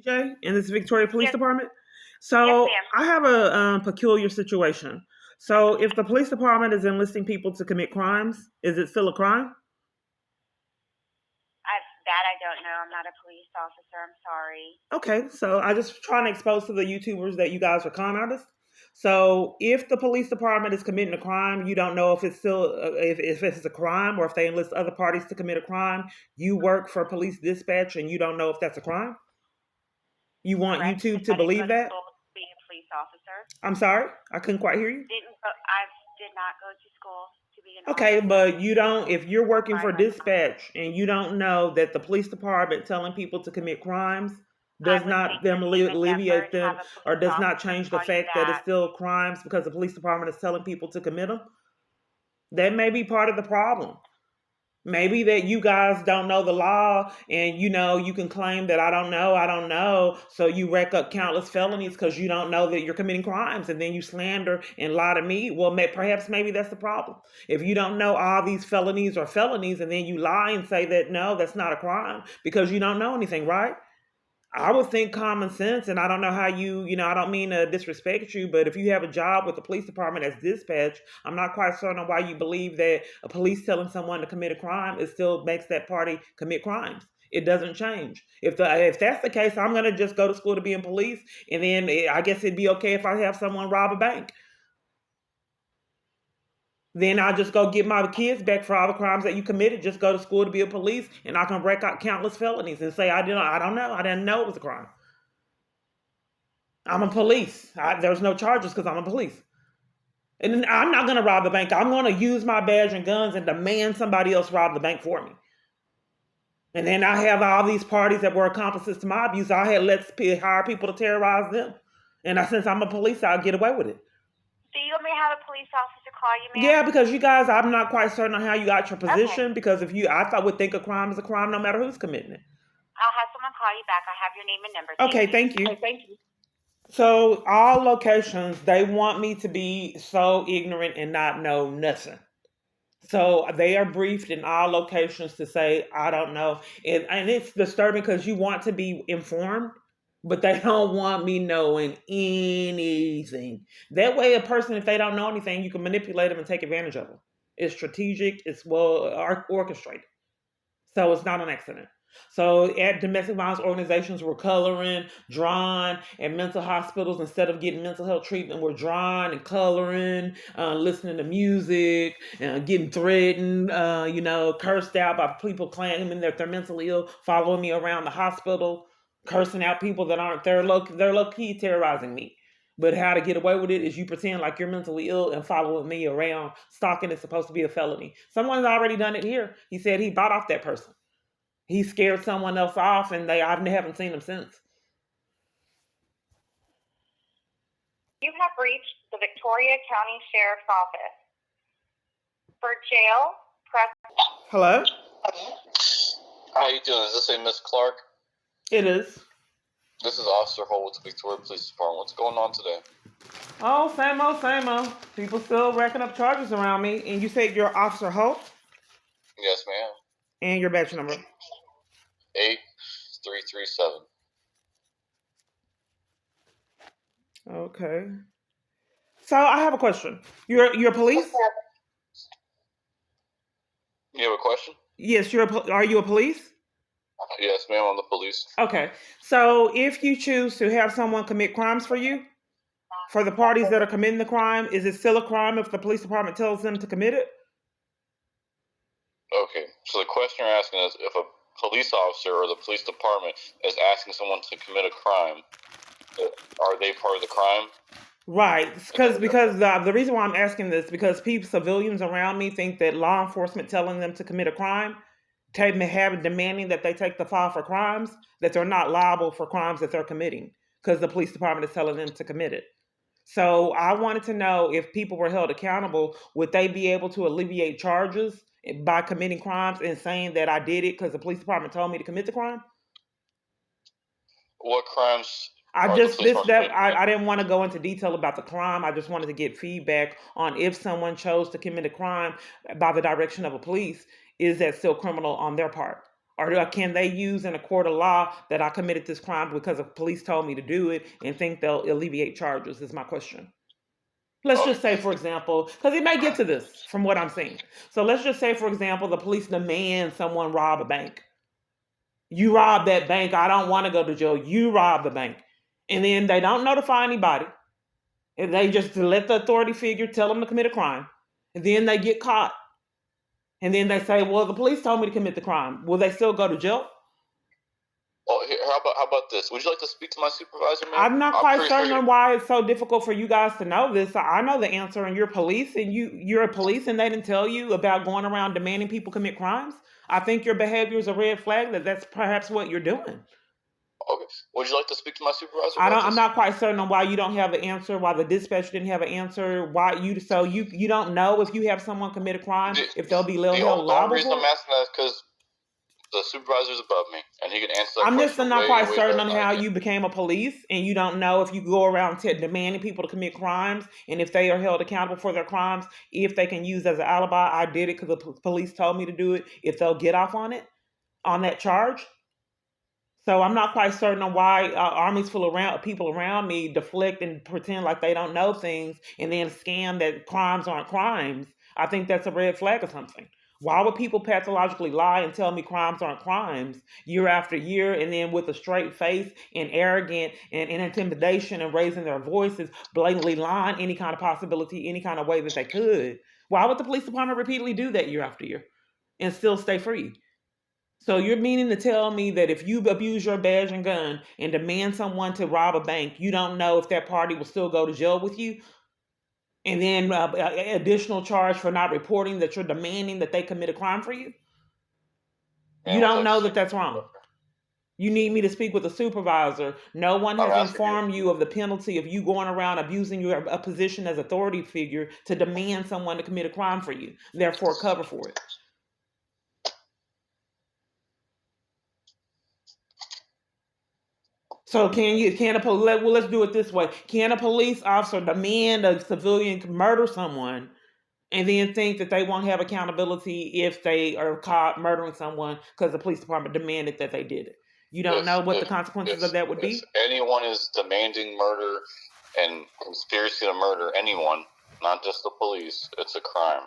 Jay, in this Victoria Police Yes, Department. yes, So ma'am. I have a peculiar situation. So if the police department is enlisting people to commit crimes, is it still a crime? That I don't know. I'm not a police officer. I'm sorry. Okay, so I just trying to expose to the YouTubers that you guys are con artists. So if the police department is committing a crime, you don't know if it's still if it's a crime or if they enlist other parties to commit a crime. You work for police dispatch and you don't know if that's a crime. You want Correct. YouTube to I didn't go believe to that? school to be a police officer. I'm sorry, I couldn't quite hear you. I did not go to school to be an Okay, officer. but you don't, if you're working for Private. dispatch and you don't know that the police department telling people to commit crimes I does would not take the them name and number alleviate and them have a or police does not officer change the call you fact that it's back. still crimes because the police department is telling people to commit them, that may be part of the problem. Maybe that you guys don't know the law and you can claim that I don't know. So you rack up countless felonies because you don't know that you're committing crimes and then you slander and lie to me. Well, perhaps maybe that's the problem. If you don't know all these felonies are felonies and then you lie and say that no, that's not a crime because you don't know anything, right? I would think common sense, and I don't know how I don't mean to disrespect you, but if you have a job with the police department as dispatch, I'm not quite certain why you believe that a police telling someone to commit a crime, it still makes that party commit crimes. It doesn't change. If that's the case, I'm gonna just go to school to be in police, and then I guess it'd be okay if I have someone rob a bank. Then I'll just go get my kids back for all the crimes that you committed. Just go to school to be a police, and I can rack out countless felonies and say I don't know, I didn't know it was a crime. I'm a police. There's no charges because I'm a police. And I'm not going to rob the bank. I'm going to use my badge and guns and demand somebody else rob the bank for me. And then I have all these parties that were accomplices to my abuse. I had hire people to terrorize them. And since I'm a police, I'll get away with it. Do you want me to have a police officer call you, ma'am? Yeah, because you guys, I'm not quite certain on how you got your position. Okay. Because I would think a crime is a crime no matter who's committing it. I'll have someone call you back. I have your name and number. Okay, thank you. So all locations, they want me to be so ignorant and not know nothing. So they are briefed in all locations to say, I don't know. And it's disturbing because you want to be informed, but they don't want me knowing anything. That way, a person, if they don't know anything, you can manipulate them and take advantage of them. It's strategic, it's well orchestrated. So it's not an accident. So at domestic violence organizations, we're coloring, drawing. At mental hospitals, instead of getting mental health treatment, we're drawing and coloring, listening to music, getting threatened, cursed out by people claiming that they're mentally ill, following me around the hospital, cursing out people that aren't. They're low key terrorizing me. But how to get away with it is you pretend like you're mentally ill and following me around. Stalking is supposed to be a felony. Someone's already done it here. He said he bought off that person. He scared someone else off, and I haven't seen him since. You have reached the Victoria County Sheriff's Office. For jail, press... Hello? How you doing? Is this a Miss Clark? It is. This is Officer Holt with the Victoria Police Department. What's going on today? Oh, same old, same old. People still racking up charges around me. And you said you're Officer Holt? Yes, ma'am. And your badge number? 8337. Okay. So I have a question. You're police? You have a question? Yes, are you a police? Yes, ma'am, I'm the police. Okay. So if you choose to have someone commit crimes for you, for the parties that are committing the crime, is it still a crime if the police department tells them to commit it? Okay. So the question you're asking is if a police officer or the police department is asking someone to commit a crime, are they part of the crime? Right, because the reason why I'm asking this because civilians around me think that law enforcement telling them to commit a crime, demanding that they take the fall for crimes, that they're not liable for crimes that they're committing because the police department is telling them to commit it. So I wanted to know if people were held accountable, would they be able to alleviate charges by committing crimes and saying that I did it because the police department told me to commit the crime? What crimes? I didn't want to go into detail about the crime. I just wanted to get feedback on if someone chose to commit a crime by the direction of a police, is that still criminal on their part? Or can they use in a court of law that I committed this crime because the police told me to do it and think they'll alleviate charges is my question. Let's Okay. just say, for example, because it may get to this from what I'm saying. So let's just say, for example, the police demand someone rob a bank. You rob that bank. I don't want to go to jail. You rob the bank. And then they don't notify anybody. And they just let the authority figure tell them to commit a crime. And then they get caught. And then they say, well, the police told me to commit the crime. Will they still go to jail? Well, here, how about this? Would you like to speak to my supervisor, ma'am? I'm not quite certain on why it's so difficult for you guys to know this. I know the answer, and you're police, and you're a police, and they didn't tell you about going around demanding people commit crimes. I think your behavior is a red flag that's perhaps what you're doing. Okay. Would you like to speak to my supervisor? I'm not quite certain on why you don't have an answer, why the dispatcher didn't have an answer, why you don't know if you have someone commit a crime, if they'll be held liable. The only reason I'm asking that is because the supervisor's above me, and he can answer that I'm question. just not quite certain on how you became a police, and you don't know if you go around demanding people to commit crimes, and if they are held accountable for their crimes, if they can use as an alibi, I did it because the police told me to do it, if they'll get off on it, on that charge. So I'm not quite certain on why armies full of people around me deflect and pretend like they don't know things, and then scam that crimes aren't crimes. I think that's a red flag or something. Why would people pathologically lie and tell me crimes aren't crimes year after year, and then with a straight face and arrogant and intimidation and raising their voices, blatantly lying any kind of possibility, any kind of way that they could? Why would the police department repeatedly do that year after year and still stay free? So you're meaning to tell me that if you abuse your badge and gun and demand someone to rob a bank, you don't know if that party will still go to jail with you? And then additional charge for not reporting that you're demanding that they commit a crime for you? You don't know that that's wrong. You need me to speak with a supervisor. No one has informed you of the penalty of you going around abusing your position as authority figure to demand someone to commit a crime for you, therefore cover for it. So let's do it this way. Can a police officer demand a civilian murder someone and then think that they won't have accountability if they are caught murdering someone because the police department demanded that they did it? You don't know what the consequences of that would be? If anyone is demanding murder and conspiracy to murder anyone, not just the police, it's a crime.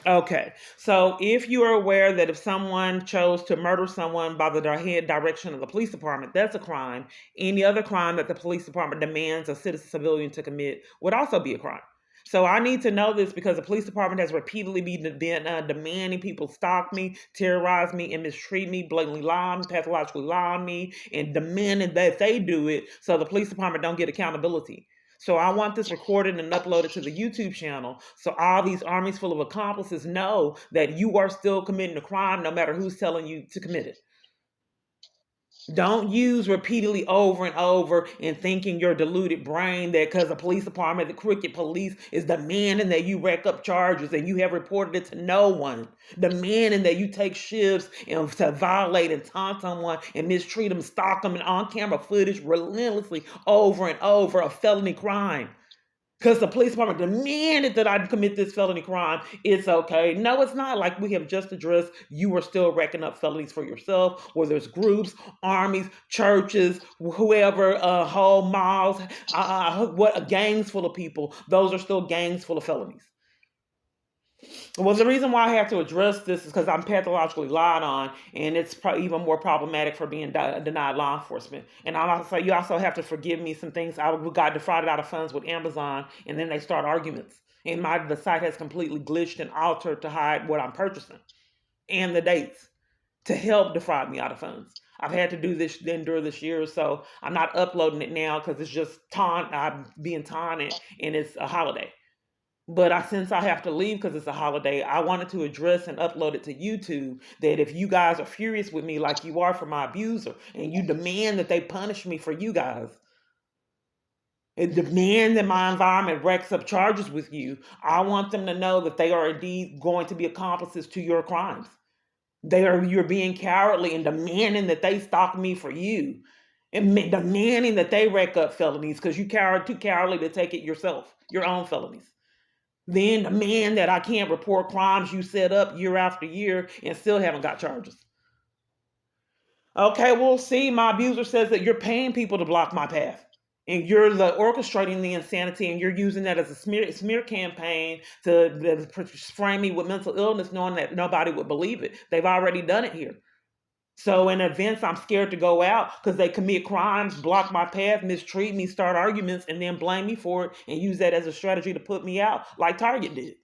Okay, so if you are aware that if someone chose to murder someone by the direction of the police department, that's a crime. Any other crime that the police department demands a civilian to commit would also be a crime. So I need to know this because the police department has repeatedly been demanding people stalk me, terrorize me, and mistreat me, blatantly lie me, pathologically lie on me, and demanding that they do it so the police department don't get accountability. So I want this recorded and uploaded to the YouTube channel so all these armies full of accomplices know that you are still committing a crime no matter who's telling you to commit it. Don't use repeatedly over and over and thinking your deluded brain that because the police department, the crooked police, is demanding that you rack up charges and you have reported it to no one. Demanding that you take shifts and to violate and taunt someone and mistreat them, stalk them, and on-camera footage relentlessly over and over a felony crime. Because the police department demanded that I commit this felony crime, it's okay. No, it's not. Like we have just addressed, you are still racking up felonies for yourself, whether it's groups, armies, churches, whoever, whole malls, gangs full of people. Those are still gangs full of felonies. Well, the reason why I have to address this is because I'm pathologically lied on, and it's probably even more problematic for being denied law enforcement. And I'll also say you also have to forgive me some things. I got defrauded out of funds with Amazon, and then they start arguments, and the site has completely glitched and altered to hide what I'm purchasing and the dates to help defraud me out of funds. I've had to do this, endure this year, so I'm not uploading it now because it's just I'm being taunted, and it's a holiday. But since I have to leave because it's a holiday, I wanted to address and upload it to YouTube that if you guys are furious with me like you are for my abuser and you demand that they punish me for you guys and demand that my environment racks up charges with you, I want them to know that they are indeed going to be accomplices to your crimes. You're being cowardly and demanding that they stalk me for you and demanding that they rack up felonies because you too cowardly to take it yourself, your own felonies. Then demand that I can't report crimes you set up year after year and still haven't got charges. Okay, well, see, my abuser says that you're paying people to block my path. And you're orchestrating the insanity, and you're using that as a smear campaign to frame me with mental illness, knowing that nobody would believe it. They've already done it here. So in events, I'm scared to go out because they commit crimes, block my path, mistreat me, start arguments, and then blame me for it and use that as a strategy to put me out, like Target did.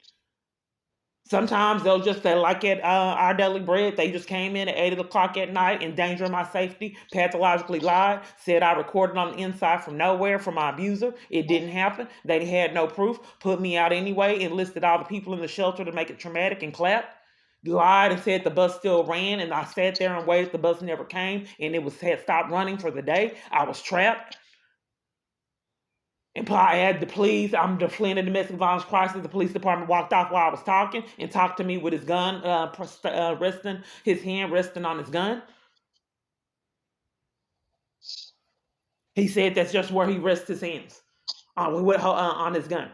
Sometimes they'll just say, like at Our Daily Bread, they just came in at 8 o'clock at night, endangering my safety, pathologically lied, said I recorded on the inside from nowhere from my abuser. It didn't happen. They had no proof, put me out anyway, enlisted all the people in the shelter to make it traumatic and clapped. Lied and said the bus still ran, and I sat there and waited. The bus never came, and had stopped running for the day. I was trapped. And I had to please, I'm fleeing a domestic violence crisis. The police department walked off while I was talking and talked to me with his gun, resting, his hand resting on his gun. He said that's just where he rests his hands, on his gun.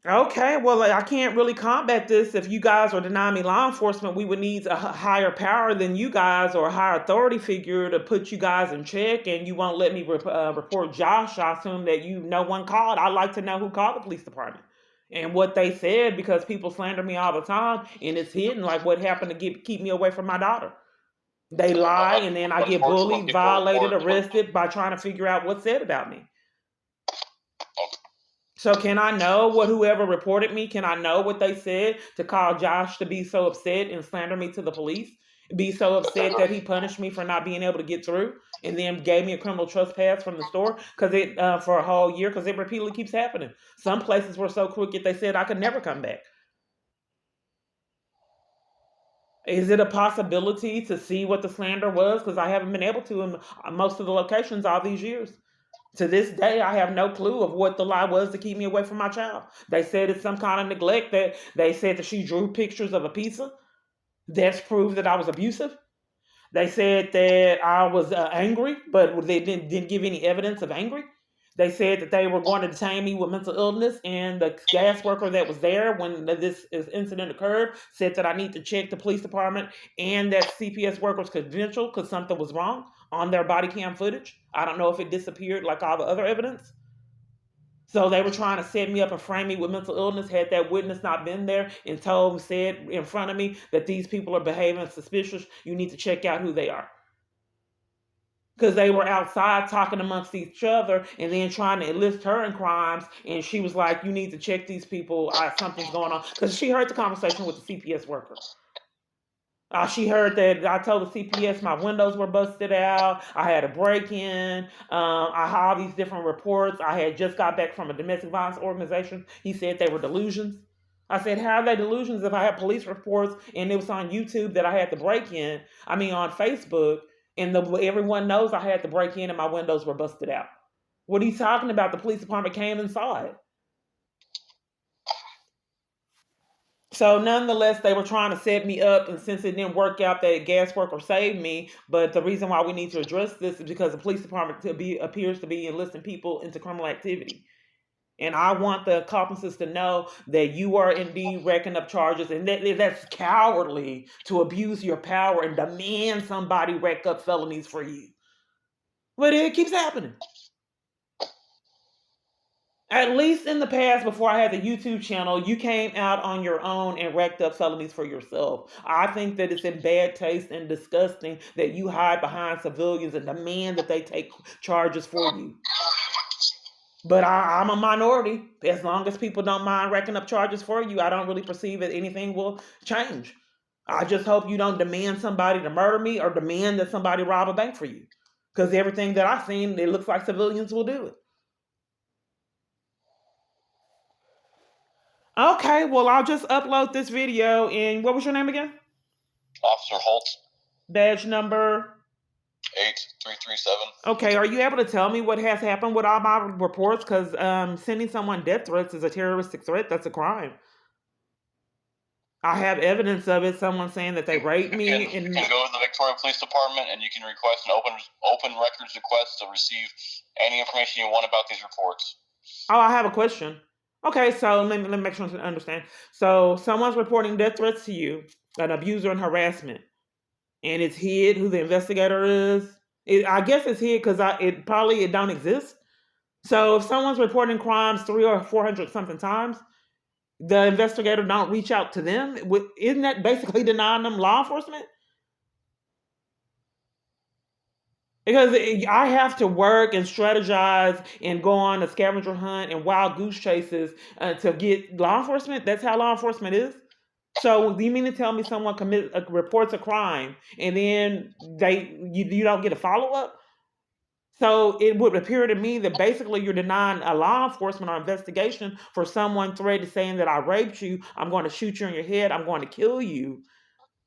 Okay, well, I can't really combat this. If you guys are denying me law enforcement, we would need a higher power than you guys, or a higher authority figure to put you guys in check, and you won't let me report Josh. I assume that no one called. I'd like to know who called the police department and what they said, because people slander me all the time, and it's hidden, like what happened to keep me away from my daughter. They lie, and then I get bullied, violated, arrested by trying to figure out what's said about me. So can I know what whoever reported me, can I know what they said to call Josh to be so upset and slander me to the police? Be so upset that he punished me for not being able to get through, and then gave me a criminal trespass from the store for a whole year, because it repeatedly keeps happening. Some places were so crooked they said I could never come back. Is it a possibility to see what the slander was? Because I haven't been able to in most of the locations all these years. To this day, I have no clue of what the lie was to keep me away from my child. They said it's some kind of neglect. That they said that she drew pictures of a pizza. That's proof that I was abusive. They said that I was angry, but they didn't give any evidence of angry. They said that they were going to detain me with mental illness, and the gas worker that was there when this incident occurred said that I need to check the police department and that CPS worker's credential because something was wrong on their body cam footage. I don't know if it disappeared like all the other evidence. So they were trying to set me up and frame me with mental illness. Had that witness not been there and said in front of me that these people are behaving suspicious, you need to check out who they are. Because they were outside talking amongst each other and then trying to enlist her in crimes. And she was like, you need to check these people. Something's going on. Because she heard the conversation with the CPS worker. She heard that I told the CPS my windows were busted out. I had a break-in. I had all these different reports. I had just got back from a domestic violence organization. He said they were delusions. I said, how are they delusions if I had police reports and it was on YouTube that I had the break-in? I mean, on Facebook, and everyone knows I had the break-in and my windows were busted out. What are you talking about? The police department came and saw it. So nonetheless, they were trying to set me up, and since it didn't work out, that gas worker saved me. But the reason why we need to address this is because the police department appears to be enlisting people into criminal activity. And I want the accomplices to know that you are indeed racking up charges, and that's cowardly to abuse your power and demand somebody rack up felonies for you. But it keeps happening. At least in the past, before I had the YouTube channel, you came out on your own and racked up felonies for yourself. I think that it's in bad taste and disgusting that you hide behind civilians and demand that they take charges for you. But I'm a minority. As long as people don't mind racking up charges for you, I don't really perceive that anything will change. I just hope you don't demand somebody to murder me or demand that somebody rob a bank for you. Because everything that I've seen, it looks like civilians will do it. Okay, well, I'll just upload this video. And what was your name again? Officer Holt. Badge number? 8337. Okay, are you able to tell me what has happened with all my reports? Because sending someone death threats is a terroristic threat. That's a crime. I have evidence of it. Someone saying that they raped me. You can go to the Victoria Police Department and you can request an open records request to receive any information you want about these reports. Oh, I have a question. Okay, so let me make sure I understand. So someone's reporting death threats to you, an abuser and harassment, and it's hid who the investigator is. I guess it's hid because it don't exist. So if someone's reporting crimes 300 or 400 something times, the investigator don't reach out to them. Isn't that basically denying them law enforcement? Because I have to work and strategize and go on a scavenger hunt and wild goose chases to get law enforcement. That's how law enforcement is. So do you mean to tell me someone reports a crime and then you don't get a follow up? So it would appear to me that basically you're denying a law enforcement or investigation for someone threatening saying that I raped you, I'm going to shoot you in your head, I'm going to kill you.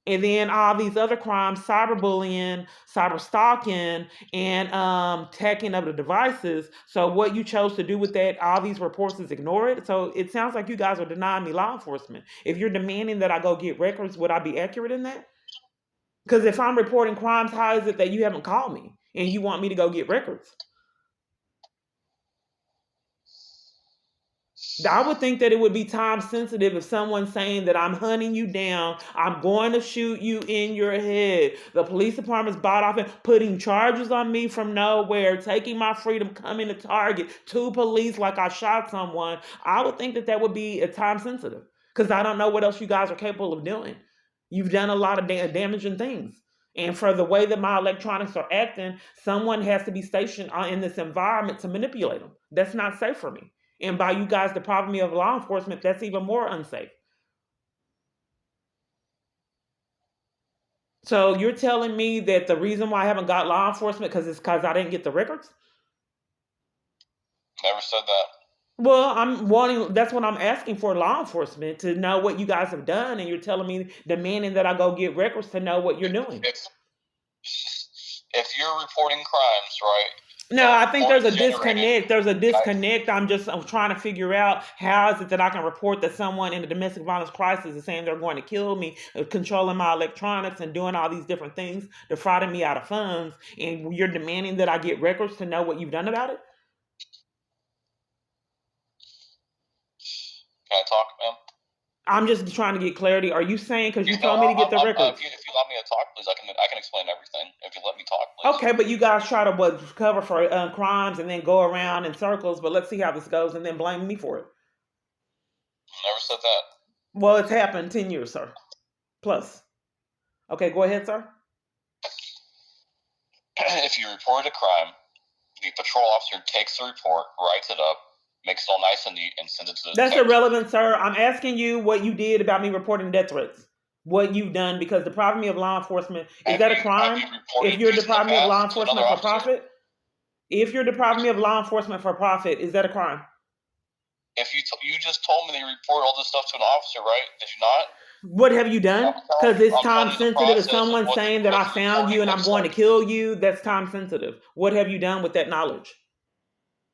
And then all these other crimes, cyberbullying, cyber stalking, and hacking of the devices. So what you chose to do with that, all these reports is ignore it. So it sounds like you guys are denying me law enforcement. If you're demanding that I go get records, would I be accurate in that? Because if I'm reporting crimes, how is it that you haven't called me and you want me to go get records? I would think that it would be time sensitive if someone's saying that I'm hunting you down, I'm going to shoot you in your head. The police department's bought off and putting charges on me from nowhere, taking my freedom, coming to target two police like I shot someone. I would think that that would be a time sensitive because I don't know what else you guys are capable of doing. You've done a lot of damaging things. And for the way that my electronics are acting, someone has to be stationed in this environment to manipulate them. That's not safe for me. And by you guys depriving me of law enforcement, that's even more unsafe. So you're telling me that the reason why I haven't got law enforcement because I didn't get the records? Never said that. Well, that's what I'm asking for law enforcement to know what you guys have done, and you're telling me, demanding that I go get records to know what you're doing. If you're reporting crimes, right? No, I think there's a disconnect. There's a disconnect. I'm trying to figure out how is it that I can report that someone in a domestic violence crisis is saying they're going to kill me, controlling my electronics and doing all these different things, defrauding me out of funds, and you're demanding that I get records to know what you've done about it? Can I talk, ma'am? I'm just trying to get clarity. Are you saying because you told me to get the records? If you allow me to talk, please, I can explain everything. If you let me talk, please. Okay, but you guys try to cover for crimes and then go around in circles. But let's see how this goes, and then blame me for it. Never said that. Well, it's happened 10 years, sir. Plus. Okay, go ahead, sir. If you report a crime, the patrol officer takes the report, writes it up, makes it all nice and neat, and sends it to the That's detective. irrelevant, sir. I'm asking you what you did about me reporting death threats. What you've done, because depriving me of law enforcement, is that a crime? If you're depriving me of law enforcement for profit? If you're depriving me of law enforcement for profit, is that a crime? If you just told me they report all this stuff to an officer, right? Did you not? What have you done? Because it's time sensitive. If someone's saying that I found you and I'm going to kill you, that's time sensitive. What have you done with that knowledge?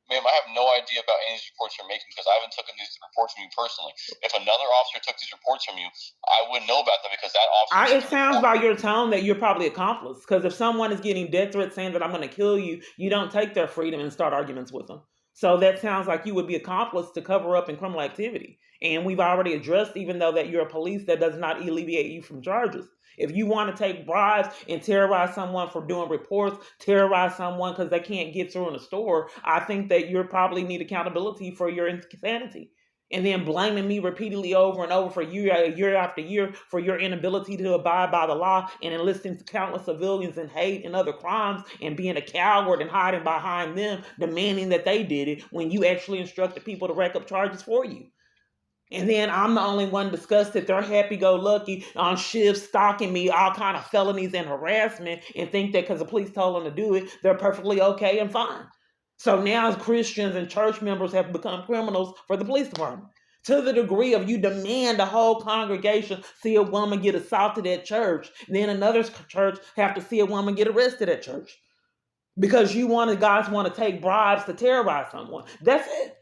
Ma'am, I have no idea about any of these reports you're making because I haven't taken these reports from you personally. If another officer took these reports from you, I wouldn't know about them because that officer. It sounds by your tone that you're probably accomplice. Because if someone is getting death threats saying that I'm going to kill you, you don't take their freedom and start arguments with them. So that sounds like you would be accomplice to cover up in criminal activity. And we've already addressed, even though that you're a police, that does not alleviate you from charges. If you want to take bribes and terrorize someone for doing reports, terrorize someone because they can't get through in a store, I think that you probably need accountability for your insanity. And then blaming me repeatedly over and over for year after year for your inability to abide by the law and enlisting countless civilians in hate and other crimes and being a coward and hiding behind them, demanding that they did it when you actually instructed people to rack up charges for you. And then I'm the only one disgusted. They're happy-go-lucky on shifts, stalking me, all kind of felonies and harassment, and think that because the police told them to do it, they're perfectly okay and fine. So now Christians and church members have become criminals for the police department. To the degree of you demand the whole congregation see a woman get assaulted at church, then another church have to see a woman get arrested at church. Because guys want to take bribes to terrorize someone. That's it.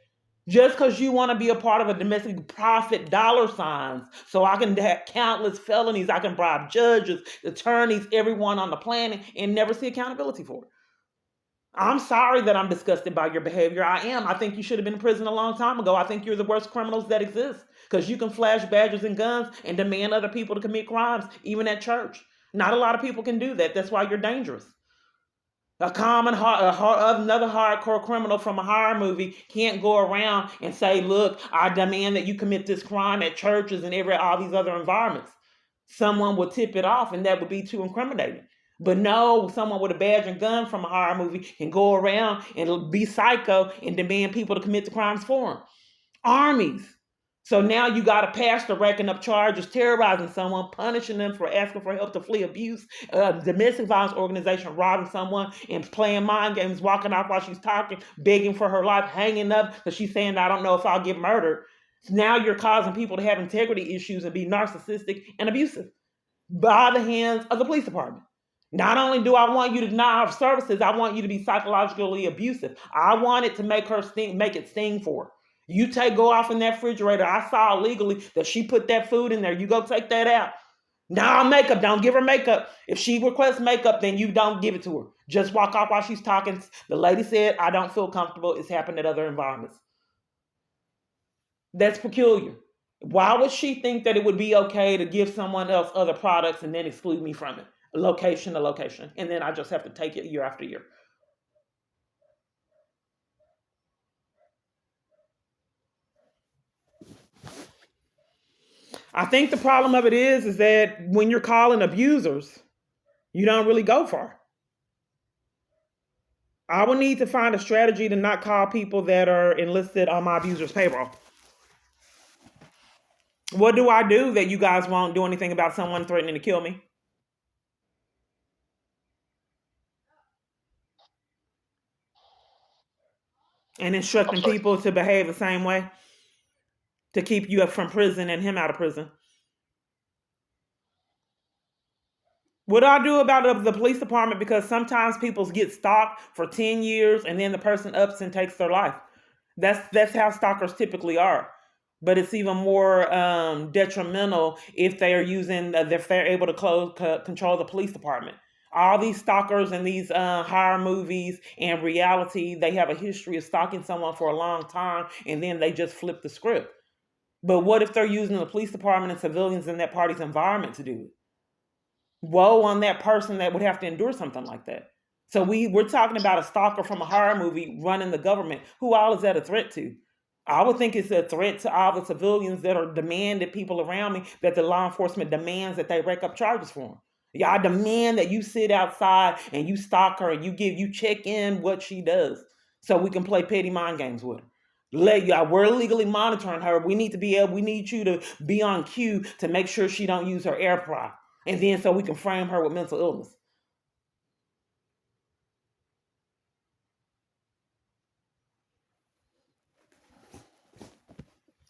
Just because you want to be a part of a domestic profit dollar signs, so I can have countless felonies, I can bribe judges, attorneys, everyone on the planet, and never see accountability for it. I'm sorry that I'm disgusted by your behavior. I am. I think you should have been in prison a long time ago. I think you're the worst criminals that exist because you can flash badges and guns and demand other people to commit crimes, even at church. Not a lot of people can do that. That's why you're dangerous. Another hardcore criminal from a horror movie can't go around and say, "Look, I demand that you commit this crime at churches and all these other environments." Someone would tip it off, and that would be too incriminating. But no, someone with a badge and gun from a horror movie can go around and be psycho and demand people to commit the crimes for them. Armies. So now you got a pastor racking up charges, terrorizing someone, punishing them for asking for help to flee abuse, domestic violence organization robbing someone and playing mind games, walking off while she's talking, begging for her life, hanging up because she's saying, "I don't know if I'll get murdered." Now you're causing people to have integrity issues and be narcissistic and abusive by the hands of the police department. Not only do I want you to deny her services, I want you to be psychologically abusive. I want it to make it sting for her. You go off in that refrigerator. I saw legally that she put that food in there. You go take that out. Now makeup, don't give her makeup. If she requests makeup, then you don't give it to her. Just walk off while she's talking. The lady said, "I don't feel comfortable." It's happened at other environments. That's peculiar. Why would she think that it would be okay to give someone else other products and then exclude me from it? Location to location. And then I just have to take it year after year. I think the problem of it is that when you're calling abusers, you don't really go far. I will need to find a strategy to not call people that are enlisted on my abuser's payroll. What do I do that you guys won't do anything about someone threatening to kill me? And instructing people to behave the same way to keep you from prison and him out of prison. What do I do about the police department? Because sometimes people get stalked for 10 years and then the person ups and takes their life. That's how stalkers typically are. But it's even more detrimental if they are if they're able to control the police department. All these stalkers and these horror movies and reality, they have a history of stalking someone for a long time and then they just flip the script. But what if they're using the police department and civilians in that party's environment to do it? Woe on that person that would have to endure something like that. So we're talking about a stalker from a horror movie running the government. Who all is that a threat to? I would think it's a threat to all the civilians that are demanded people around me, that the law enforcement demands that they rack up charges for them. Yeah, I demand that you sit outside and you stalk her and you check in what she does so we can play petty mind games with her. We're legally monitoring her. We need you to be on cue to make sure she don't use her air prop. And then so we can frame her with mental illness.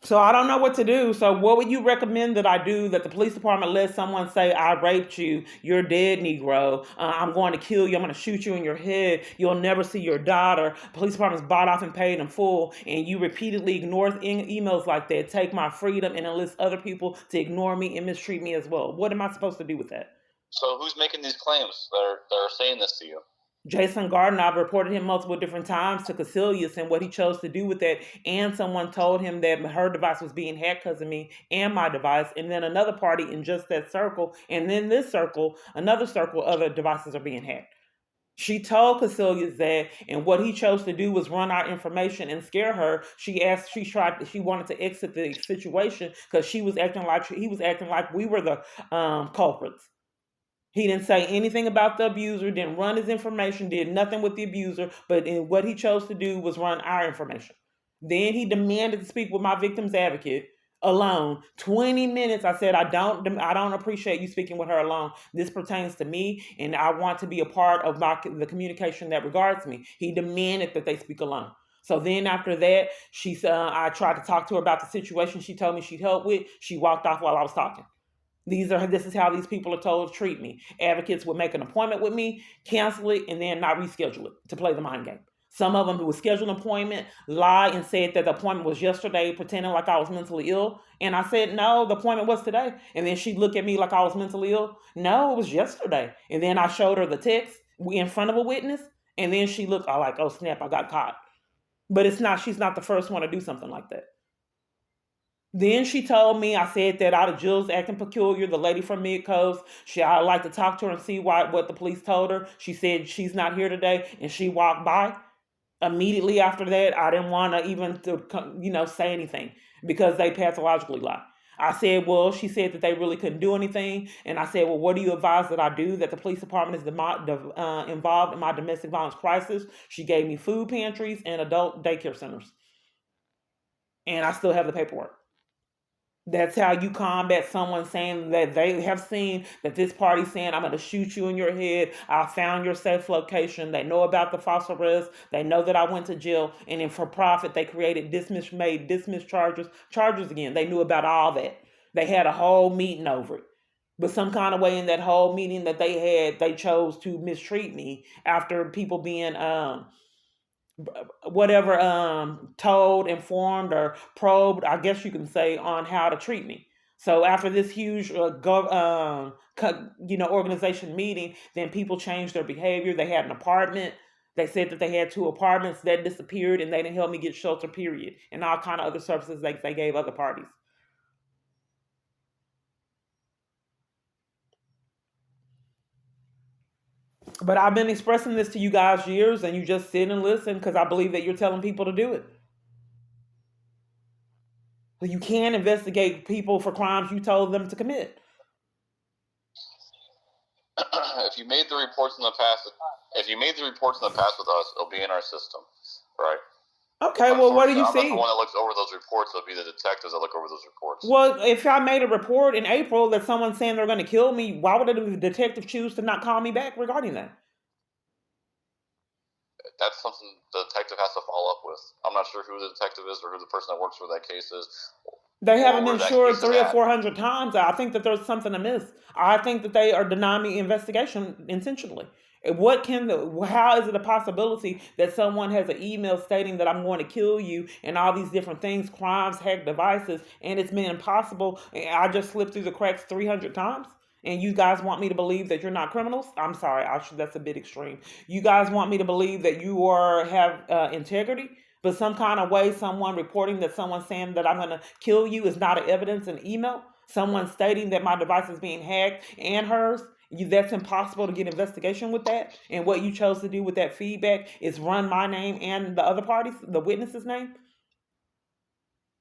So I don't know what to do. So what would you recommend that I do that the police department let someone say, "I raped you, you're dead, Negro, I'm going to kill you, I'm going to shoot you in your head, you'll never see your daughter." Police department's bought off and paid in full, and you repeatedly ignore emails like that, take my freedom and enlist other people to ignore me and mistreat me as well. What am I supposed to do with that? So who's making these claims that are saying this to you? Jason Gardner, I've reported him multiple different times to Casilius and what he chose to do with that. And someone told him that her device was being hacked because of me and my device. And then another party in just that circle. And then this circle, another circle, other devices are being hacked. She told Casilius that, and what he chose to do was run our information and scare her. She wanted to exit the situation because he was acting like we were the culprits. He didn't say anything about the abuser, didn't run his information, did nothing with the abuser, but what he chose to do was run our information. Then he demanded to speak with my victim's advocate alone. 20 minutes. I said, I don't appreciate you speaking with her alone. This pertains to me, and I want to be a part of the communication that regards me. He demanded that they speak alone. So then after that, I tried to talk to her about the situation she told me she'd help with. She walked off while I was talking. This is how these people are told to treat me. Advocates would make an appointment with me, cancel it, and then not reschedule it to play the mind game. Some of them who would schedule an appointment lie and said that the appointment was yesterday, pretending like I was mentally ill. And I said, no, the appointment was today. And then she'd look at me like I was mentally ill. No, it was yesterday. And then I showed her the text in front of a witness. And then she looked like, oh snap, I got caught. But she's not the first one to do something like that. Then she told me, I said that out of Jill's acting peculiar, the lady from Mid-Coast, I'd like to talk to her and see what the police told her. She said she's not here today, and she walked by. Immediately after that, I didn't want to even say anything because they pathologically lie. I said, well, she said that they really couldn't do anything. And I said, well, what do you advise that I do? That the police department is involved in my domestic violence crisis. She gave me food pantries and adult daycare centers. And I still have the paperwork. That's how you combat someone saying that they have seen that this party saying, I'm going to shoot you in your head. I found your safe location. They know about the false arrest. They know that I went to jail. And then for profit, they created dismissed charges again. They knew about all that. They had a whole meeting over it. But some kind of way in that whole meeting that they had, they chose to mistreat me after people being told, informed, or probed, I guess you can say, on how to treat me. So after this huge organization meeting, then people changed their behavior. They had an apartment. They said that they had 2 apartments that disappeared, and they didn't help me get shelter, period, and all kind of other services they gave other parties. But I've been expressing this to you guys years, and you just sit and listen because I believe that you're telling people to do it. You can investigate people for crimes you told them to commit. If you made the reports in the past with us, it'll be in our system, right? Okay, well, what do you see? I'm not the one that looks over those reports. It'll be the detectives that look over those reports. Well, if I made a report in April that someone's saying they're going to kill me, why would the detective choose to not call me back regarding that? That's something the detective has to follow up with. I'm not sure who the detective is or who the person that works for that case is. They haven't been sure 300 or 400 times. I think that there's something amiss. I think that they are denying me investigation intentionally. How is it a possibility that someone has an email stating that I'm going to kill you and all these different things, crimes, hacked devices, and it's been impossible? I just slipped through the cracks 300 times. And you guys want me to believe that you're not criminals? I'm sorry, that's a bit extreme. You guys want me to believe that you have integrity? But some kind of way, someone reporting that someone's saying that I'm going to kill you is not evidence in email. Someone stating that my device is being hacked and hers. That's impossible to get investigation with that. And what you chose to do with that feedback is run my name and the other parties, the witness's name.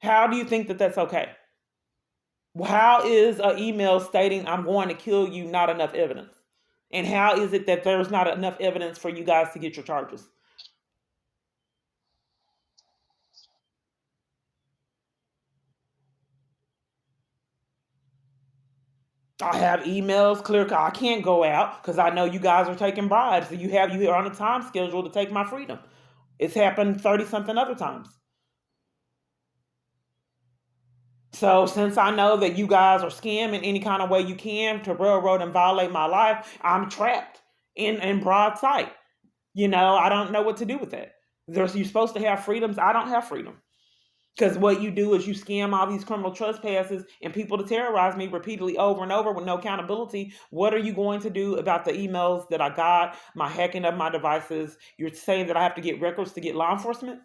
How do you think that that's okay? How is an email stating I'm going to kill you not enough evidence? And how is it that there's not enough evidence for you guys to get your charges? I have emails clear. I can't go out because I know you guys are taking bribes. So you're on a time schedule to take my freedom. It's happened 30 something other times. So since I know that you guys are scamming any kind of way you can to railroad and violate my life, I'm trapped in broad sight. I don't know what to do with that. You're supposed to have freedoms. I don't have freedom. Because what you do is you scam all these criminal trespasses and people to terrorize me repeatedly over and over with no accountability. What are you going to do about the emails that I got, my hacking of my devices? You're saying that I have to get records to get law enforcement?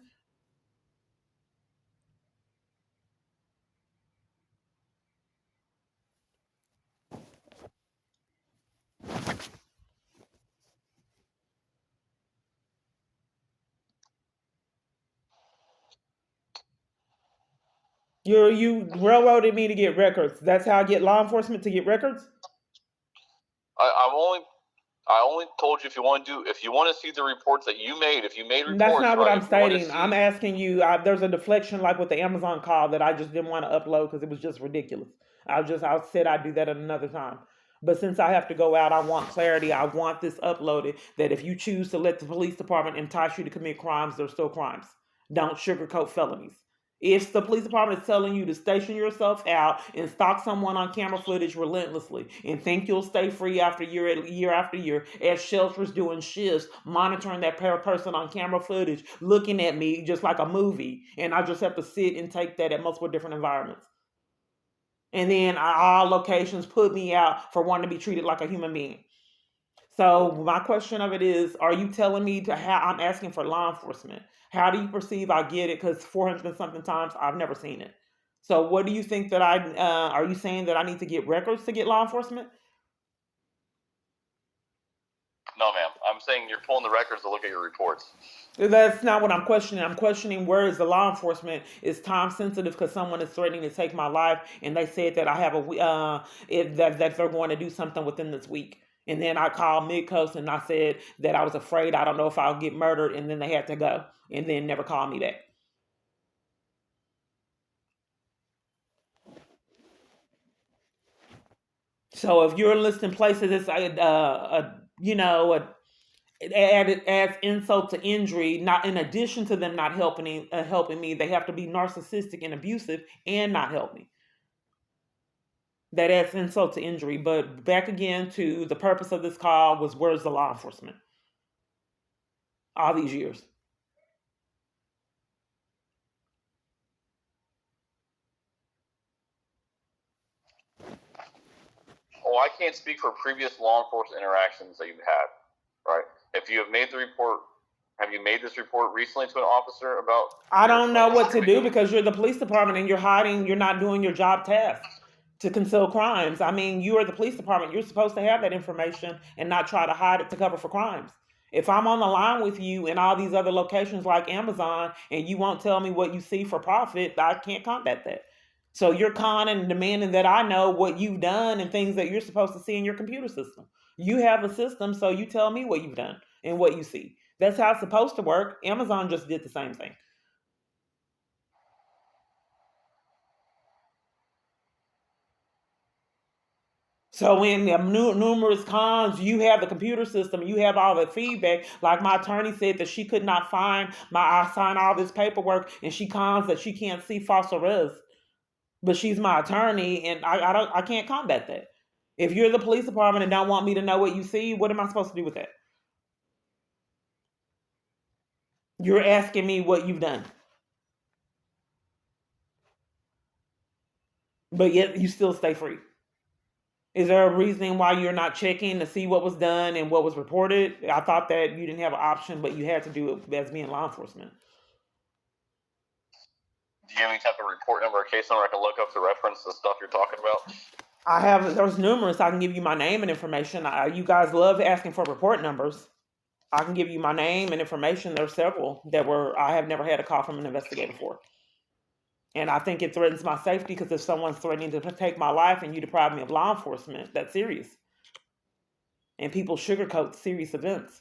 You railroaded me to get records. That's how I get law enforcement to get records? I only told you if you want to see the reports that you made, if you made reports. That's not what I'm stating. I'm asking you, there's a deflection like with the Amazon call that I just didn't want to upload because it was just ridiculous. I said I'd do that at another time. But since I have to go out, I want clarity. I want this uploaded that if you choose to let the police department entice you to commit crimes, they're still crimes. Don't sugarcoat felonies. If the police department is telling you to station yourself out and stalk someone on camera footage relentlessly and think you'll stay free after year after year, as shelters doing shifts, monitoring that person on camera footage, looking at me just like a movie, and I just have to sit and take that at multiple different environments. And then all locations put me out for wanting to be treated like a human being. So my question of it is, are you telling me to how I'm asking for law enforcement? How do you perceive I get it? Because 400 and something times I've never seen it. So what do you think that are you saying that I need to get records to get law enforcement? No, ma'am. I'm saying you're pulling the records to look at your reports. That's not what I'm questioning. I'm questioning where is the law enforcement? It's time sensitive because someone is threatening to take my life, and they said that I have that they're going to do something within this week. And then I called Midcoast and I said that I was afraid. I don't know if I'll get murdered, and then they had to go, and then never called me back. So if you're listing places, it's it adds insult to injury. Not in addition to them not helping me, they have to be narcissistic and abusive and not help me. That adds insult to injury. But back again to the purpose of this call was, where's the law enforcement? All these years. Oh, I can't speak for previous law enforcement interactions that you've had, right? If you have made the report, have you made this report recently to an officer about? I don't know what to do because you're the police department and you're hiding, you're not doing your job task to conceal crimes. I mean, you are the police department. You're supposed to have that information and not try to hide it to cover for crimes. If I'm on the line with you in all these other locations like Amazon and you won't tell me what you see for profit, I can't combat that. So you're conning and demanding that I know what you've done and things that you're supposed to see in your computer system. You have a system, so you tell me what you've done and what you see. That's how it's supposed to work. Amazon just did the same thing. So in the numerous cons, you have the computer system, you have all the feedback. Like my attorney said that she could not find I signed all this paperwork, and she cons that she can't see false arrest, but she's my attorney, and I can't combat that. If you're the police department and don't want me to know what you see, what am I supposed to do with that? You're asking me what you've done, but yet you still stay free. Is there a reason why you're not checking to see what was done and what was reported? I thought that you didn't have an option, but you had to do it as being law enforcement. Do you have any type of report number or case number I can look up to reference the stuff you're talking about? There's numerous. I can give you my name and information. You guys love asking for report numbers. I can give you my name and information. There's several I have never had a call from an investigator for. And I think it threatens my safety because if someone's threatening to take my life and you deprive me of law enforcement, that's serious. And people sugarcoat serious events.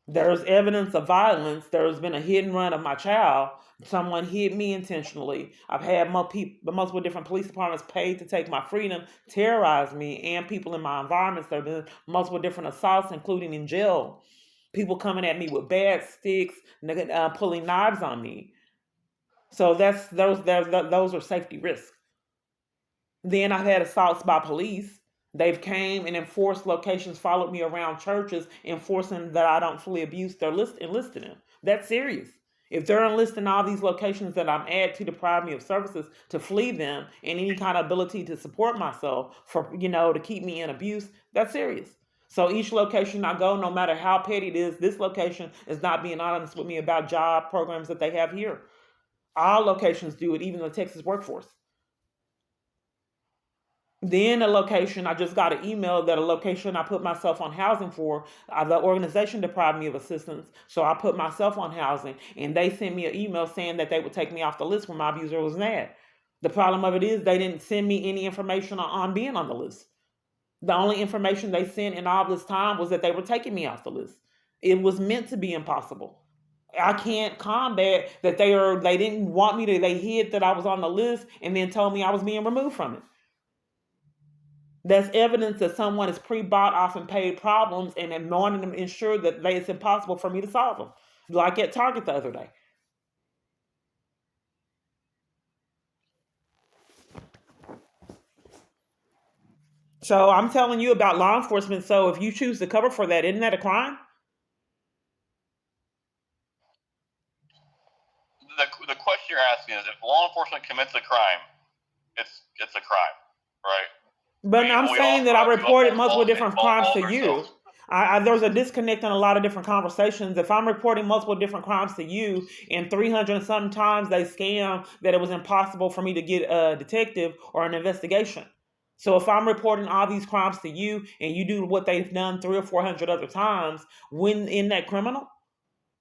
There's evidence of violence. There's been a hit and run of my child. Someone hit me intentionally. I've had multiple different police departments paid to take my freedom, terrorize me, and people in my environments. There have been multiple different assaults, including in jail. People coming at me with bad sticks, pulling knives on me. So those are safety risks. Then I've had assaults by police. They've came and enforced locations, followed me around churches, enforcing that I don't fully abuse their enlisted them. That's serious. If they're enlisting all these locations that I'm at to deprive me of services to flee them and any kind of ability to support myself to keep me in abuse, that's serious. So each location I go, no matter how petty it is, this location is not being honest with me about job programs that they have here. All locations do it, even the Texas workforce. Then a location, I just got an email that a location I put myself on housing for, the organization deprived me of assistance, so I put myself on housing, and they sent me an email saying that they would take me off the list when my abuser was mad. The problem of it is they didn't send me any information on being on the list. The only information they sent in all this time was that they were taking me off the list. It was meant to be impossible. I can't combat that they didn't want me to, they hid that I was on the list and then told me I was being removed from it. That's evidence that someone is pre-bought off and paid problems and wanting to ensure that it's impossible for me to solve them. Like at Target the other day. So I'm telling you about law enforcement. So if you choose to cover for that, isn't that a crime? The question you're asking is if law enforcement commits a crime, it's a crime, right? But I'm saying that I reported multiple different crimes to you. There's a disconnect in a lot of different conversations. If I'm reporting multiple different crimes to you, and 300 and something times they scam that it was impossible for me to get a detective or an investigation. So if I'm reporting all these crimes to you and you do what they've done 300 or 400 other times, when in that criminal?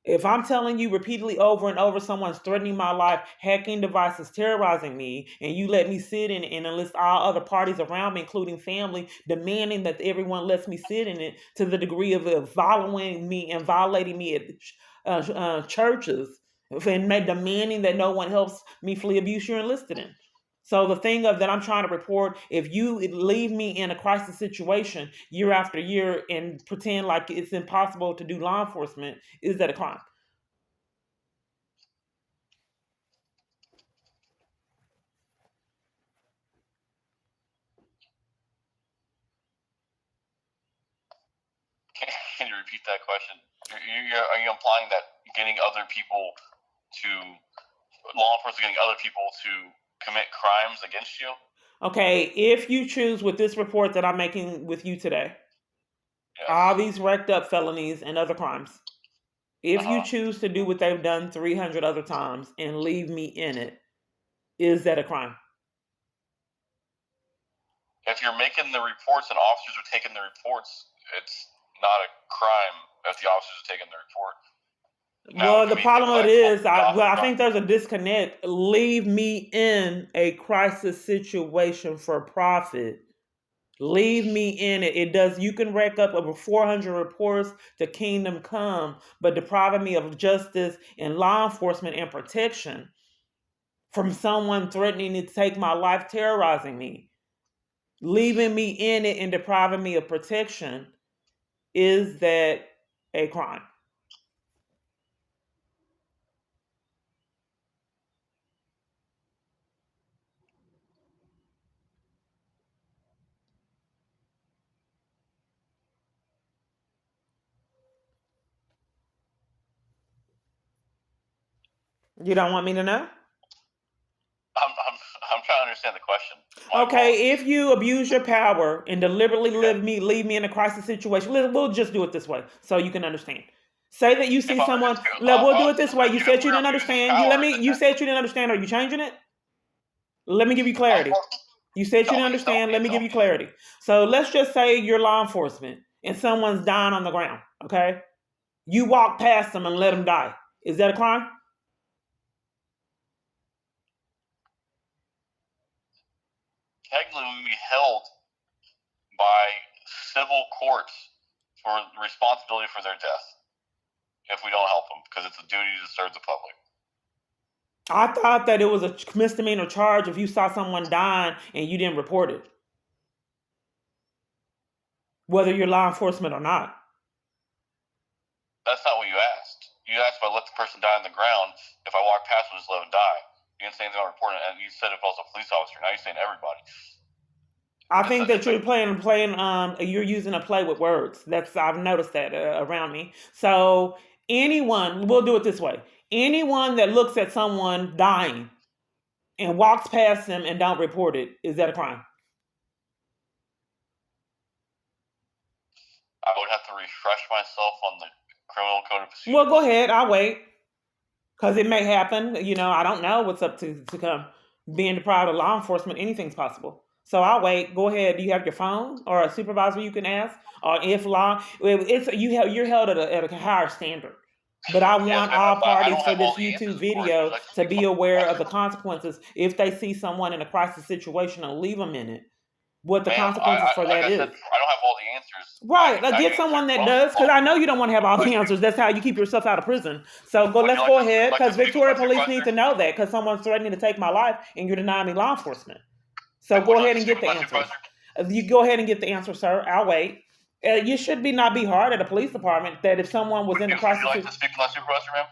If I'm telling you repeatedly over and over someone's threatening my life, hacking devices, terrorizing me, and you let me sit in it and enlist all other parties around me, including family, demanding that everyone lets me sit in it to the degree of following me and violating me at churches, and demanding that no one helps me flee abuse, you're enlisted in. So the thing of that I'm trying to report, if you leave me in a crisis situation year after year and pretend like it's impossible to do law enforcement, is that a crime? Can you repeat that question? Are you implying that getting other people to law enforcement getting other people to commit crimes against you? Okay, if you choose with this report that I'm making with you today, Yes. all these wrecked up felonies and other crimes, if you choose to do what they've done 300 other times and leave me in it, is that a crime? If you're making the reports and officers are taking the reports, it's not a crime if the officers are taking the report. Well, the problem with it is, I think there's a disconnect. Leave me in a crisis situation for profit. Leave me in it. It does. You can rack up over 400 reports to Kingdom Come, but depriving me of justice and law enforcement and protection from someone threatening to take my life, terrorizing me, leaving me in it and depriving me of protection, is that a crime? You don't want me to know? I'm trying to understand the question. Okay, if you abuse your power and deliberately leave me in a crisis situation, we'll just do it this way so you can understand. Say that you see someone. We'll do it this way. You said you didn't understand. You said you didn't understand. Are you changing it? Let me give you clarity. You said you didn't understand. Let me give you clarity. So let's just say you're law enforcement and someone's dying on the ground. Okay, you walk past them and let them die. Is that a crime? Technically, we would be held by civil courts for responsibility for their death if we don't help them, because it's a duty to serve the public. I thought that it was a misdemeanor charge if you saw someone dying and you didn't report it, whether you're law enforcement or not. That's not what you asked. You asked if I let the person die on the ground. If I walk past them, just let them die. You didn't say anything about reporting it, and you said if I was a police officer. Now you're saying everybody. I think that you're you're using a play with words. I've noticed that around me. So anyone, we'll do it this way. Anyone that looks at someone dying and walks past them and don't report it, is that a crime? I would have to refresh myself on the criminal code of procedure. Well, go ahead. I'll wait. Because it may happen. I don't know what's up to come. Being deprived of law enforcement, anything's possible. So I'll wait. Go ahead. Do you have your phone or a supervisor you can ask? Or if law, you're held at a higher standard. But I want all parties for this YouTube video to be aware of the consequences if they see someone in a crisis situation and leave them in it. What the consequences for that is. I don't have all the answers. Right, get someone that does, because I know you don't want to have all the answers. That's how you keep yourself out of prison. So let's go ahead, because Victoria Police need to know that, because someone's threatening to take my life and you're denying me law enforcement. So go ahead and get the answer. You go ahead and get the answer, sir. I'll wait. You should not be hard at a police department that if someone was in the crisis. Would you like to speak to my supervisor, ma'am?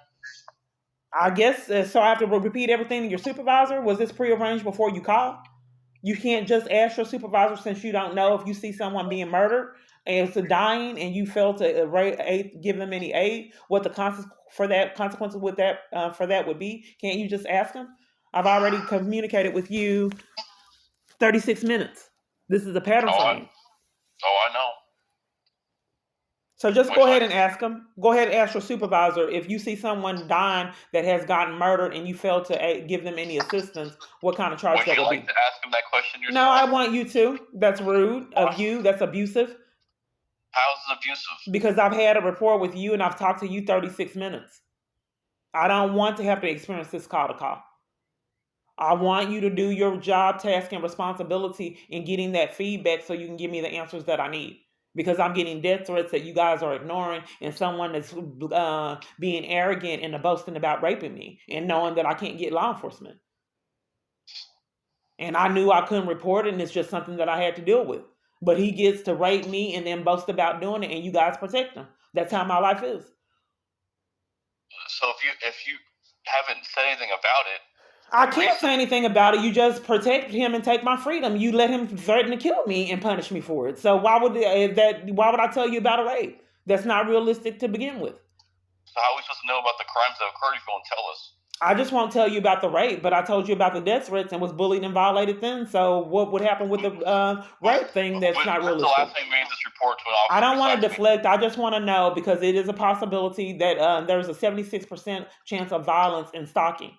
I guess so. I have to repeat everything to your supervisor. Was this prearranged before you called? You can't just ask your supervisor, since you don't know if you see someone being murdered and it's dying and you fail to give them any aid, what the consequences with that for that would be. Can't you just ask them? I've already communicated with you 36 minutes. This is a pattern for me. I know. So just go ahead and ask them. Go ahead and ask your supervisor if you see someone dying that has gotten murdered and you fail to give them any assistance, what kind of charge that would be. Would you like to ask him that question yourself? No, I want you to. That's rude of you. That's abusive. How is it abusive? Because I've had a rapport with you and I've talked to you 36 minutes. I don't want to have to experience this call to call. I want you to do your job, task, and responsibility in getting that feedback so you can give me the answers that I need. Because I'm getting death threats that you guys are ignoring, and someone that's being arrogant and boasting about raping me and knowing that I can't get law enforcement. And I knew I couldn't report it, and it's just something that I had to deal with. But he gets to rape me and then boast about doing it, and you guys protect him. That's how my life is. So if you haven't said anything about it, I can't say anything about it. You just protect him and take my freedom. You let him threaten to kill me and punish me for it. So why would I tell you about a rape? That's not realistic to begin with. So how are we supposed to know about the crimes that occurred if you won't tell us? I just won't tell you about the rape, but I told you about the death threats and was bullied and violated then. So what would happen with the rape thing? That's not realistic. The last thing we made this report to an officer. I don't want to deflect. I just want to know because it is a possibility that there's a 76% chance of violence in stalking.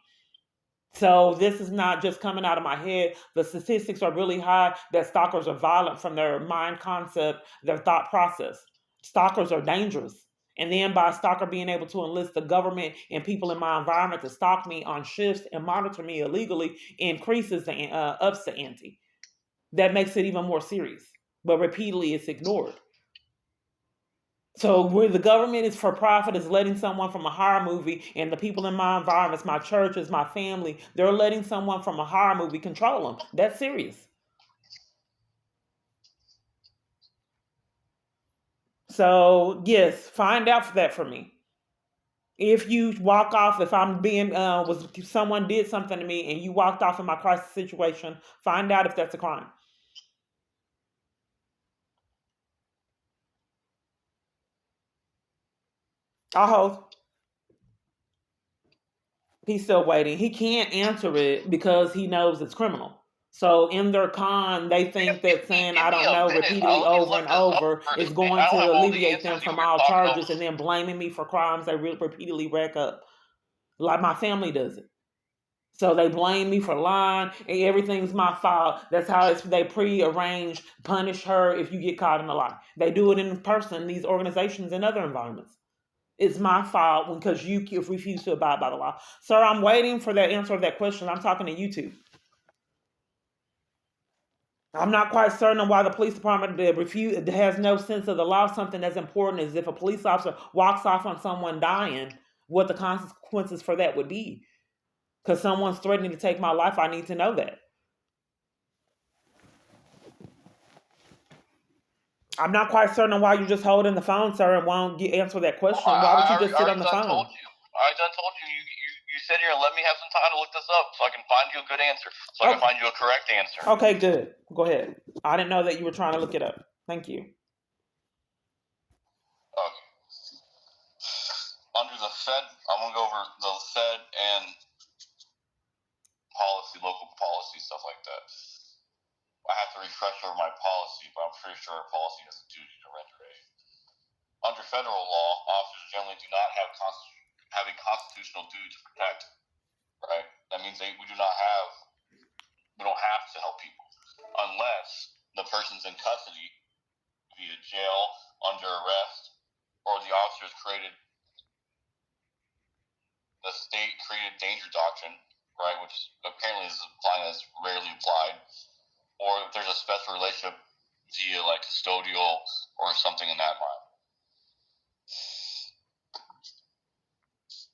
So this is not just coming out of my head. The statistics are really high that stalkers are violent from their mind concept, their thought process. Stalkers are dangerous. And then by a stalker being able to enlist the government and people in my environment to stalk me on shifts and monitor me illegally increases the ups the ante. That makes it even more serious. But repeatedly it's ignored. So where the government is for profit is letting someone from a horror movie, and the people in my environments, my churches, my family, they're letting someone from a horror movie control them. That's serious. So yes, find out that for me. If you walk off, if I'm being someone did something to me and you walked off in my crisis situation, find out if that's a crime. I'll hold. He's still waiting. He can't answer it because he knows it's criminal. So in their con, they think that saying "I don't know" repeatedly over and over is going to alleviate them from all charges, and then blaming me for crimes they repeatedly rack up, like my family does it. So they blame me for lying, and everything's my fault. That's how they prearrange punish her if you get caught in a lie. They do it in person, these organizations and other environments. It's my fault because you refuse to abide by the law. Sir, I'm waiting for that answer of that question. I'm talking to you two. I'm not quite certain on why the police department has no sense of the law. Something as important as if a police officer walks off on someone dying, what the consequences for that would be. Because someone's threatening to take my life, I need to know that. I'm not quite certain on why you're just holding the phone, sir, and won't answer that question. Why would you just sit on the phone? I done told you. You sit here and let me have some time to look this up so I can find you a good answer. So I can find you a correct answer. Okay, good. Go ahead. I didn't know that you were trying to look it up. Thank you. Okay. Under the Fed, I'm going to go over the Fed and policy, local policy, stuff like that. I have to refresh over my policy, but I'm pretty sure our policy has a duty to render aid. Under federal law, officers generally do not have a constitutional duty to protect. Right? That means we don't have to help people unless the person's in custody via jail, under arrest, or the officers the state created danger doctrine, right? Which apparently is applying as rarely applied. Or if there's a special relationship via like custodial or something in that line.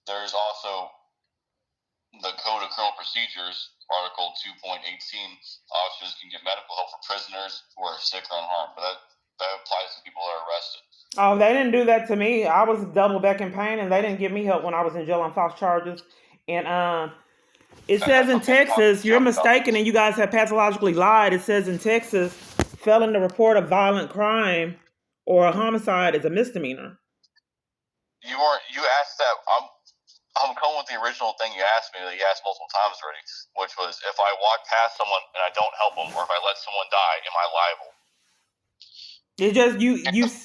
There's also the Code of Criminal Procedures, Article 2.18. Officers can get medical help for prisoners who are sick or unharmed, but that applies to people that are arrested. Oh, they didn't do that to me. I was double back in pain, and they didn't give me help when I was in jail on false charges. And it says in Texas, you're mistaken and you guys have pathologically lied. It says in Texas, failing to report a violent crime or a homicide is a misdemeanor. You asked that. I'm going with the original thing you asked me that you asked multiple times already, which was if I walk past someone and I don't help them, or if I let someone die, am I liable? It's just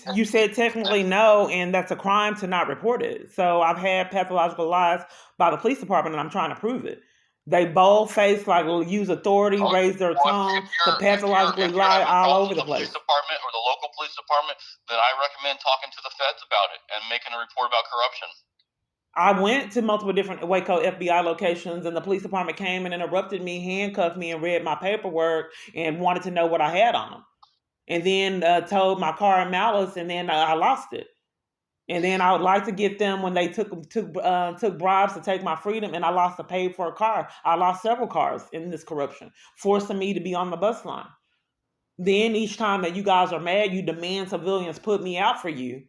you said technically no, and that's a crime to not report it. So I've had pathological lies by the police department, and I'm trying to prove it. They bold face like will use authority, raise their tone to pathologically lie having all problems over the with the police place. department or the local police department, then I recommend talking to the feds about it and making a report about corruption. I went to multiple different Waco FBI locations, and the police department came and interrupted me, handcuffed me, and read my paperwork and wanted to know what I had on them. And then told my car in malice, and then I lost it. And then I would like to get them when they took bribes to take my freedom, and I lost a paid for a car. I lost several cars in this corruption, forcing me to be on the bus line. Then each time that you guys are mad, you demand civilians put me out for you.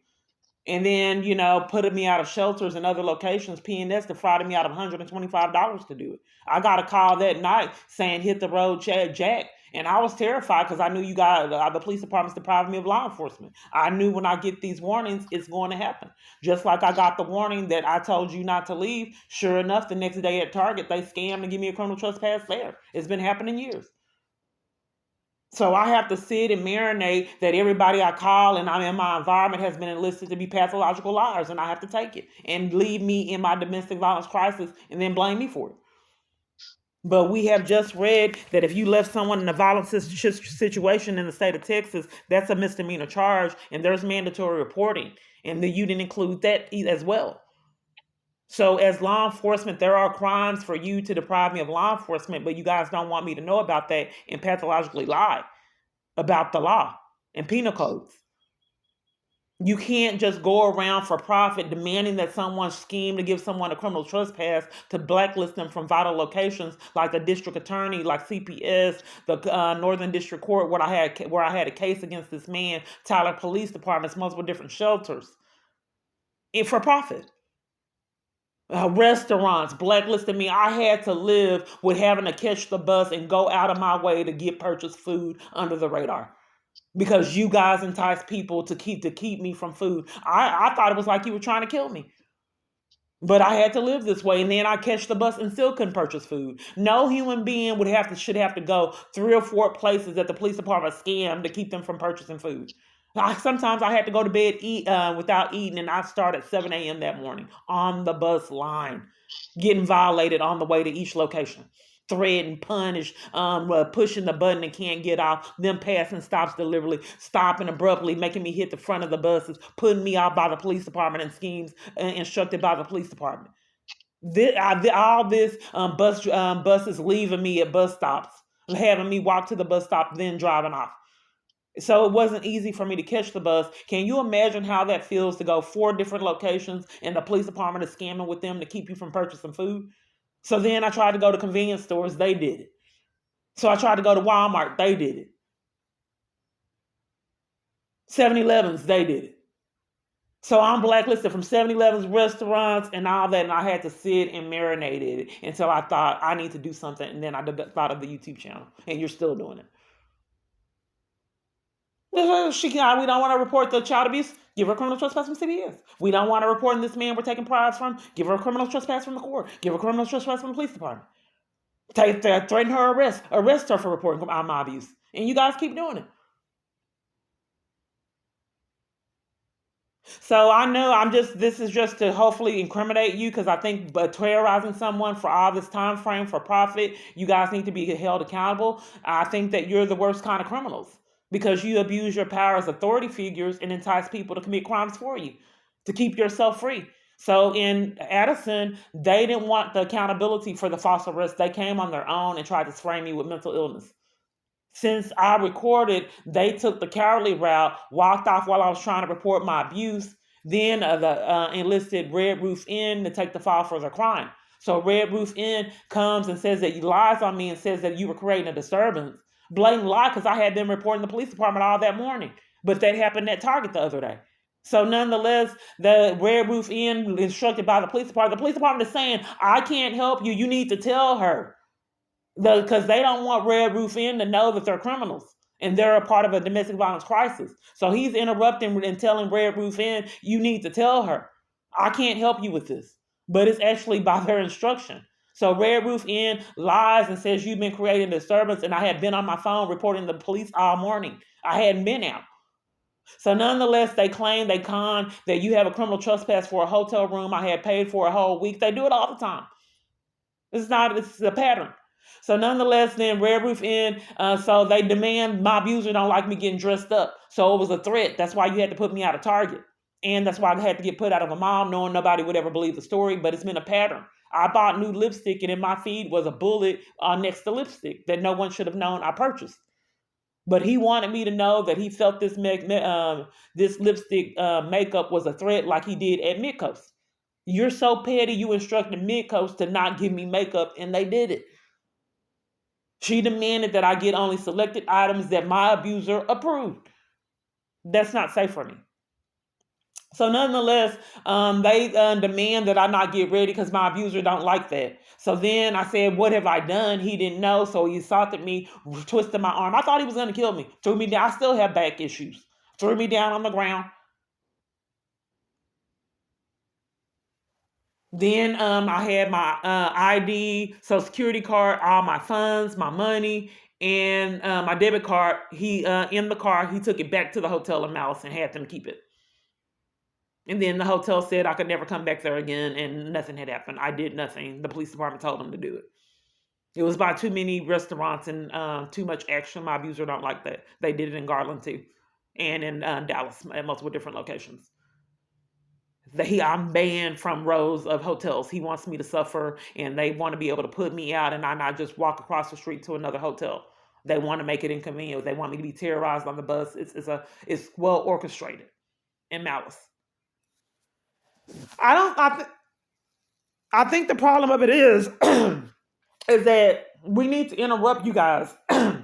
And then, putting me out of shelters and other locations, PNS defrauded me out of $125 to do it. I got a call that night saying, hit the road, Jack. And I was terrified because I knew you guys, the police department's depriving me of law enforcement. I knew when I get these warnings, it's going to happen. Just like I got the warning that I told you not to leave. Sure enough, the next day at Target, they scammed and give me a criminal trespass there. It's been happening years. So I have to sit and marinate that everybody I call and I'm in my environment has been enlisted to be pathological liars, and I have to take it and leave me in my domestic violence crisis and then blame me for it. But we have just read that if you left someone in a violent situation in the state of Texas, that's a misdemeanor charge, and there's mandatory reporting, and you didn't include that as well. So as law enforcement, there are crimes for you to deprive me of law enforcement, but you guys don't want me to know about that and pathologically lie about the law and penal codes. You can't just go around for profit demanding that someone scheme to give someone a criminal trespass to blacklist them from vital locations like the district attorney, like CPS, the Northern District Court, where I had a case against this man, Tyler Police Departments, multiple different shelters, and for profit. Restaurants blacklisted me. I had to live with having to catch the bus and go out of my way to get purchased food under the radar because you guys entice people to keep me from food. I thought it was like you were trying to kill me. But I had to live this way, and then I catch the bus and still couldn't purchase food. No human being should have to go 3 or 4 places that the police department scammed to keep them from purchasing food. Sometimes I had to go to bed without eating, and I start at 7 a.m. that morning on the bus line, getting violated on the way to each location. Threatened, punished, pushing the button and can't get off, them passing stops deliberately, stopping abruptly, making me hit the front of the buses, putting me out by the police department and schemes instructed by the police department. All this buses leaving me at bus stops, having me walk to the bus stop, then driving off. So it wasn't easy for me to catch the bus. Can you imagine how that feels to go 4 different locations and the police department is scamming with them to keep you from purchasing food? So then I tried to go to convenience stores. They did it. So I tried to go to Walmart. They did it. 7-Elevens, they did it. So I'm blacklisted from 7-Elevens, restaurants, and all that, and I had to sit and marinate it until I thought I need to do something, and then I thought of the YouTube channel, and you're still doing it. We don't want to report the child abuse. Give her a criminal trespass from CBS. We don't want to report this man we're taking bribes from. Give her a criminal trespass from the court. Give her a criminal trespass from the police department. Threaten her arrest her for reporting my abuse. And you guys keep doing it. So I know this is just to hopefully incriminate you, because I think terrorizing someone for all this time frame for profit, you guys need to be held accountable. I think that you're the worst kind of criminals because you abuse your power as authority figures and entice people to commit crimes for you to keep yourself free. So in Addison, they didn't want the accountability for the false arrest. They came on their own and tried to frame me with mental illness. Since I recorded, they took the cowardly route, walked off while I was trying to report my abuse, then enlisted Red Roof Inn to take the fall for their crime. So Red Roof Inn comes and says that you lies on me and says that you were creating a disturbance. Blatant lie, because I had them reporting the police department all that morning. But that happened at Target the other day. So nonetheless, the Red Roof Inn, instructed by the police department is saying, I can't help you. You need to tell her. Because they don't want Red Roof Inn to know that they're criminals and they're a part of a domestic violence crisis. So he's interrupting and telling Red Roof Inn, you need to tell her. I can't help you with this. but it's actually by their instruction. So Red Roof Inn lies and says you've been creating disturbance, and I had been on my phone reporting to the police all morning. I hadn't been out. So nonetheless, they claim they con that you have a criminal trespass for a hotel room I had paid for a whole week. They do it all the time. It's a pattern. So nonetheless, then Red Roof Inn, so they demand my abuser don't like me getting dressed up. So it was a threat. That's why you had to put me out of Target. And that's why I had to get put out of a mall, knowing nobody would ever believe the story, but it's been a pattern. I bought new lipstick, and in my feed was a bullet next to lipstick that no one should have known I purchased. But he wanted me to know that he felt this lipstick makeup was a threat, like he did at Midcoast. You're so petty, you instructed Midcoast to not give me makeup, and they did it. She demanded that I get only selected items that my abuser approved. That's not safe for me. So nonetheless, they demand that I not get ready because my abuser don't like that. So then I said, what have I done? He didn't know, so he assaulted me, twisted my arm. I thought he was going to kill me. Threw me down. I still have back issues. Threw me down on the ground. Then I had my ID, Social Security card, all my funds, my money, and my debit card. He in the car, he took it back to the hotel in Malice and had them keep it. And then the hotel said I could never come back there again, and nothing had happened. I did nothing. The police department told them to do it. It was by too many restaurants and too much action. My abuser don't like that. They did it in Garland too, and in Dallas at multiple different locations. I'm banned from rows of hotels. He wants me to suffer, and they want to be able to put me out, and I not just walk across the street to another hotel. They want to make it inconvenient. They want me to be terrorized on the bus. It's well orchestrated in Malice. I think the problem of it is is that we need to interrupt you guys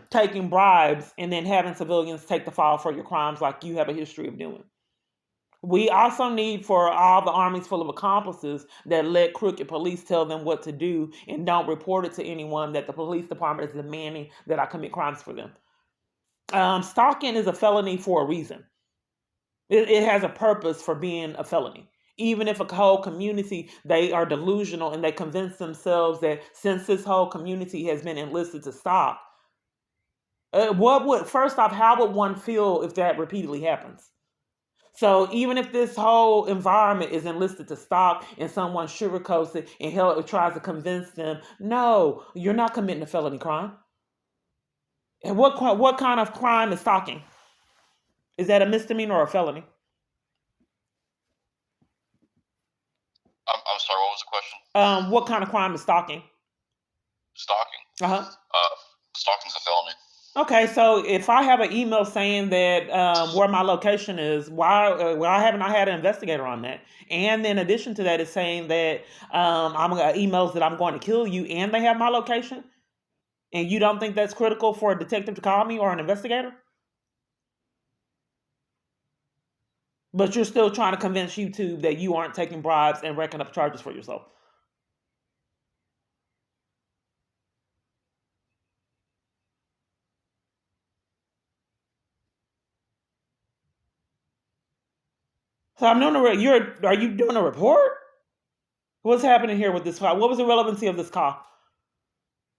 taking bribes and then having civilians take the fall for your crimes like you have a history of doing. We also need for all the armies full of accomplices that let crooked police tell them what to do and don't report it to anyone that the police department is demanding that I commit crimes for them. Stalking is a felony for a reason. It has a purpose for being a felony. Even if a whole community, they are delusional and they convince themselves that since this whole community has been enlisted to stalk, first off, how would one feel if that repeatedly happens? So even if this whole environment is enlisted to stalk and someone sugarcoats it and tries to convince them, no, you're not committing a felony crime. And what kind of crime is stalking? Is that a misdemeanor or a felony? I'm sorry, what was the question? What kind of crime is stalking? Stalking. Uh-huh. Stalking's a felony. Okay, so if I have an email saying that where my location is, why haven't I had an investigator on that? And in addition to that, it's saying that I'm emails that I'm going to kill you, and they have my location. And you don't think that's critical for a detective to call me or an investigator? But you're still trying to convince YouTube that you aren't taking bribes and racking up charges for yourself. So I'm doing are you doing a report? What's happening here with this call? What was the relevancy of this call?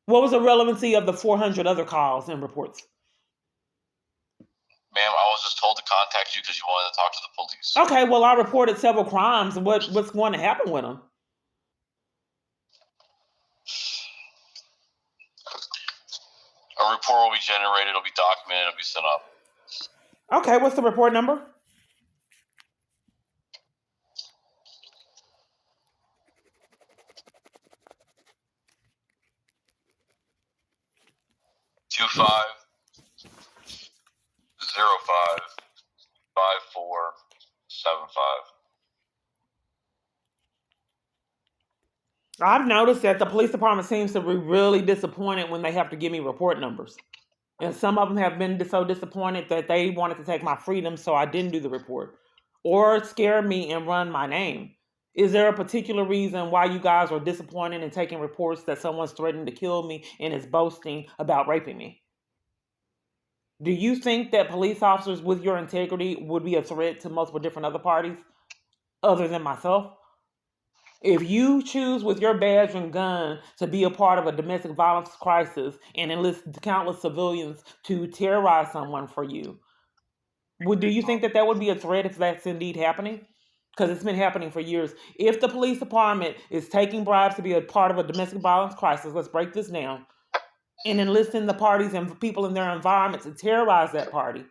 What was the relevancy of the 400 other calls and reports? Ma'am, I was just told to contact you because you wanted to talk to the police. Okay, well, I reported several crimes. What's going to happen with them? A report will be generated, it'll be documented, it'll be sent up. Okay, what's the report number? 25055475. I've noticed that the police department seems to be really disappointed when they have to give me report numbers. And some of them have been so disappointed that they wanted to take my freedom, so I didn't do the report. Or scare me and run my name. Is there a particular reason why you guys are disappointed in taking reports that someone's threatening to kill me and is boasting about raping me? Do you think that police officers with your integrity would be a threat to multiple different other parties other than myself? If you choose with your badge and gun to be a part of a domestic violence crisis and enlist countless civilians to terrorize someone for you, do you think that that would be a threat if that's indeed happening? Because it's been happening for years. If the police department is taking bribes to be a part of a domestic violence crisis, let's break this down, and enlisting the parties and people in their environment to terrorize that party,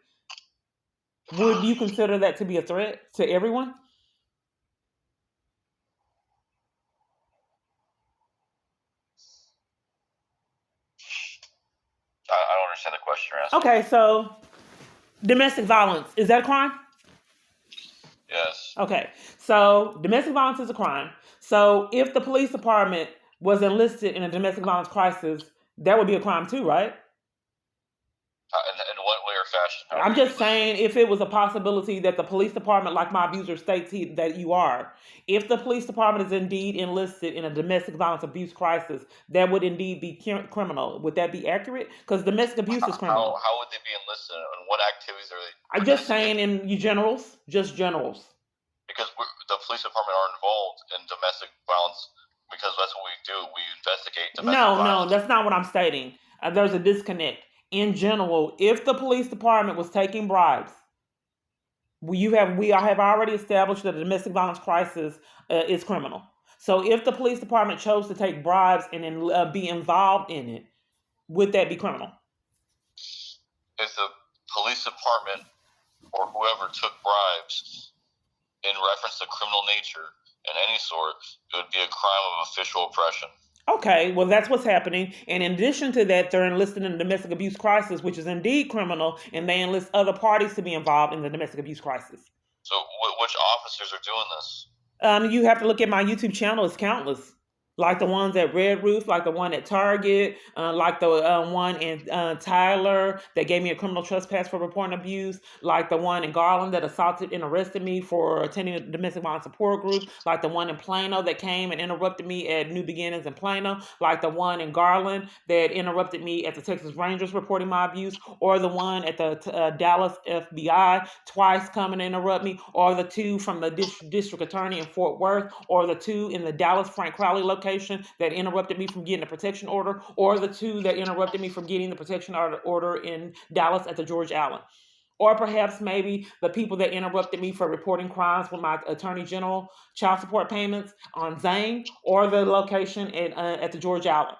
would you consider that to be a threat to everyone? I don't understand the question you're asking. Okay, so domestic violence, is that a crime? Yes. Okay, so domestic violence is a crime. So if the police department was enlisted in a domestic violence crisis, that would be a crime too, right? In what way or fashion? I'm just saying, if it was a possibility that the police department, like my abuser states that you are, if the police department is indeed enlisted in a domestic violence abuse crisis, that would indeed be criminal. Would that be accurate? Because domestic abuse is criminal. How would they be enlisted, and what activities are they? I'm just saying, in you generals, just generals. Because the police department are involved in domestic violence because that's what we do. We investigate domestic violence. No, that's not what I'm stating. There's a disconnect. In general, if the police department was taking bribes, we have already established that a domestic violence crisis is criminal. So if the police department chose to take bribes and then be involved in it, would that be criminal? If the police department or whoever took bribes in reference to criminal nature in any sort, it would be a crime of official oppression. Okay, well, that's what's happening. And in addition to that, they're enlisted in a domestic abuse crisis, which is indeed criminal, and they enlist other parties to be involved in the domestic abuse crisis. So which officers are doing this? You have to look at my YouTube channel. It's countless. Like the ones at Red Roof, like the one at Target, like the one in Tyler that gave me a criminal trespass for reporting abuse, like the one in Garland that assaulted and arrested me for attending a domestic violence support group, like the one in Plano that came and interrupted me at New Beginnings in Plano, like the one in Garland that interrupted me at the Texas Rangers reporting my abuse, or the one at the Dallas FBI twice coming to interrupt me, or the two from the district attorney in Fort Worth, or the two in the Dallas Frank Crowley location that interrupted me from getting a protection order, or the two that interrupted me from getting the protection order in Dallas at the George Allen. Or perhaps maybe the people that interrupted me for reporting crimes with my attorney general child support payments on Zane, or the location at the George Allen.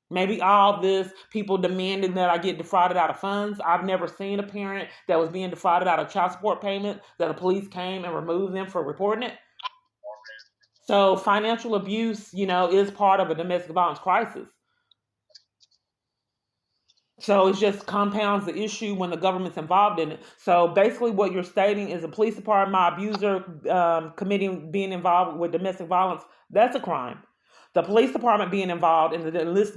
Maybe all this, people demanding that I get defrauded out of funds. I've never seen a parent that was being defrauded out of child support payment that the police came and removed them for reporting it. So financial abuse, is part of a domestic violence crisis. So it just compounds the issue when the government's involved in it. So basically what you're stating is a police department, my abuser being involved with domestic violence, that's a crime. The police department being involved in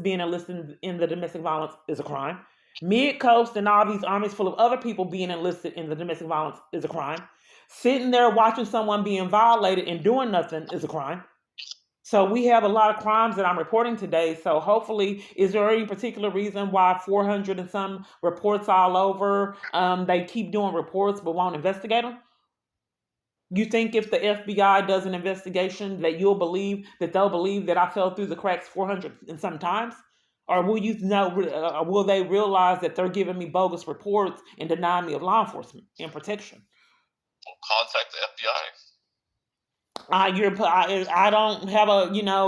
being enlisted in the domestic violence is a crime. Mid-Coast and all these armies full of other people being enlisted in the domestic violence is a crime. Sitting there watching someone being violated and doing nothing is a crime. So we have a lot of crimes that I'm reporting today. So hopefully, is there any particular reason why 400 and some reports all over, they keep doing reports but won't investigate them? You think if the FBI does an investigation that they'll believe that I fell through the cracks 400 and some times? Or will they realize that they're giving me bogus reports and denying me of law enforcement and protection? Contact the FBI. I don't have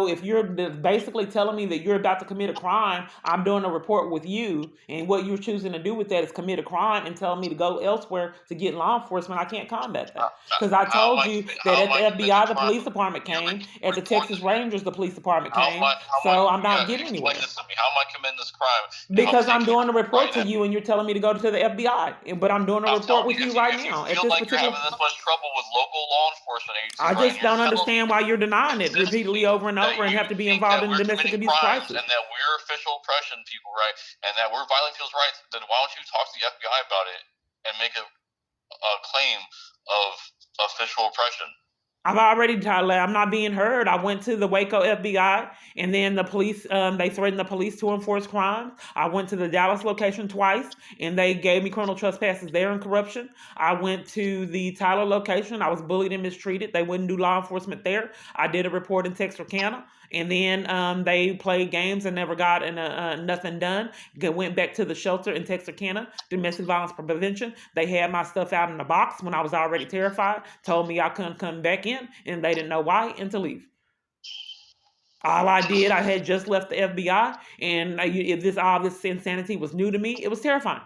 if you're basically telling me that you're about to commit a crime, I'm doing a report with you, and what you're choosing to do with that is commit a crime and telling me to go elsewhere to get law enforcement, I can't combat that. Because I told you that at the FBI, the police department came, at the Texas Rangers, the police department came, so I'm not getting anywhere. Explain this to me. How am I committing this crime? Because I'm doing a report to you, and you're telling me to go to the FBI, but I'm doing a report with you right now. If you feel like you're having this much trouble with local law enforcement agencies, I just don't understand why you're denying it repeatedly over and over and have to be involved in domestic abuse crisis. And that we're official oppression people, right? And that we're violating people's rights. Then why don't you talk to the FBI about it and make a claim of official oppression? I've already told I'm not being heard. I went to the Waco FBI, and then the police, they threatened the police to enforce crimes. I went to the Dallas location twice, and they gave me criminal trespasses there and corruption. I went to the Tyler location. I was bullied and mistreated. They wouldn't do law enforcement there. I did a report in Texarkana, and then they played games and never got nothing done. Went back to the shelter in Texarkana, domestic violence prevention. They had my stuff out in the box when I was already terrified, told me I couldn't come back in, and they didn't know why, and to leave. All I did, I had just left the FBI, and if all this insanity was new to me, it was terrifying.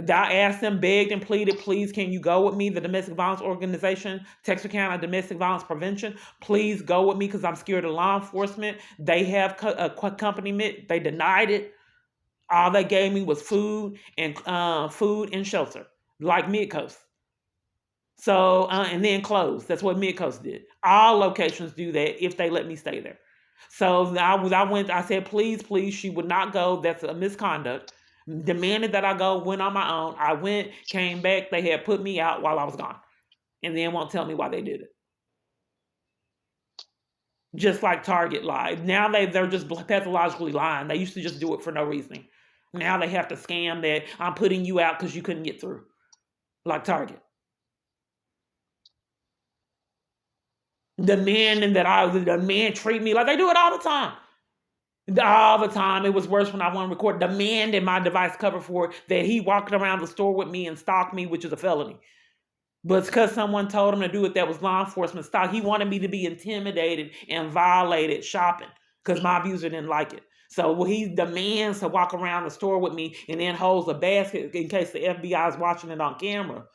I asked them, begged and pleaded, please, can you go with me? The domestic violence organization, Texarkana Domestic Violence Prevention, please go with me because I'm scared of law enforcement. They have accompaniment. They denied it. All they gave me was food and shelter, like Midcoast. So and then close. That's what Midcoast did. All locations do that if they let me stay there. So I went. I said, please, please. She would not go. That's a misconduct. Demanded that I go. Went on my own. I went, came back. They had put me out while I was gone, and then won't tell me why they did it. Just like Target lied. Now they're just pathologically lying. They used to just do it for no reason. Now they have to scam that I'm putting you out because you couldn't get through, like Target. The man treat me like they do it all the time. All the time. It was worse when I want to record. The man that my device covered for that he walked around the store with me and stalked me, which is a felony. But it's because someone told him to do it that was law enforcement style. He wanted me to be intimidated and violated shopping because my abuser didn't like it. So he demands to walk around the store with me and then holds a basket in case the FBI is watching it on camera.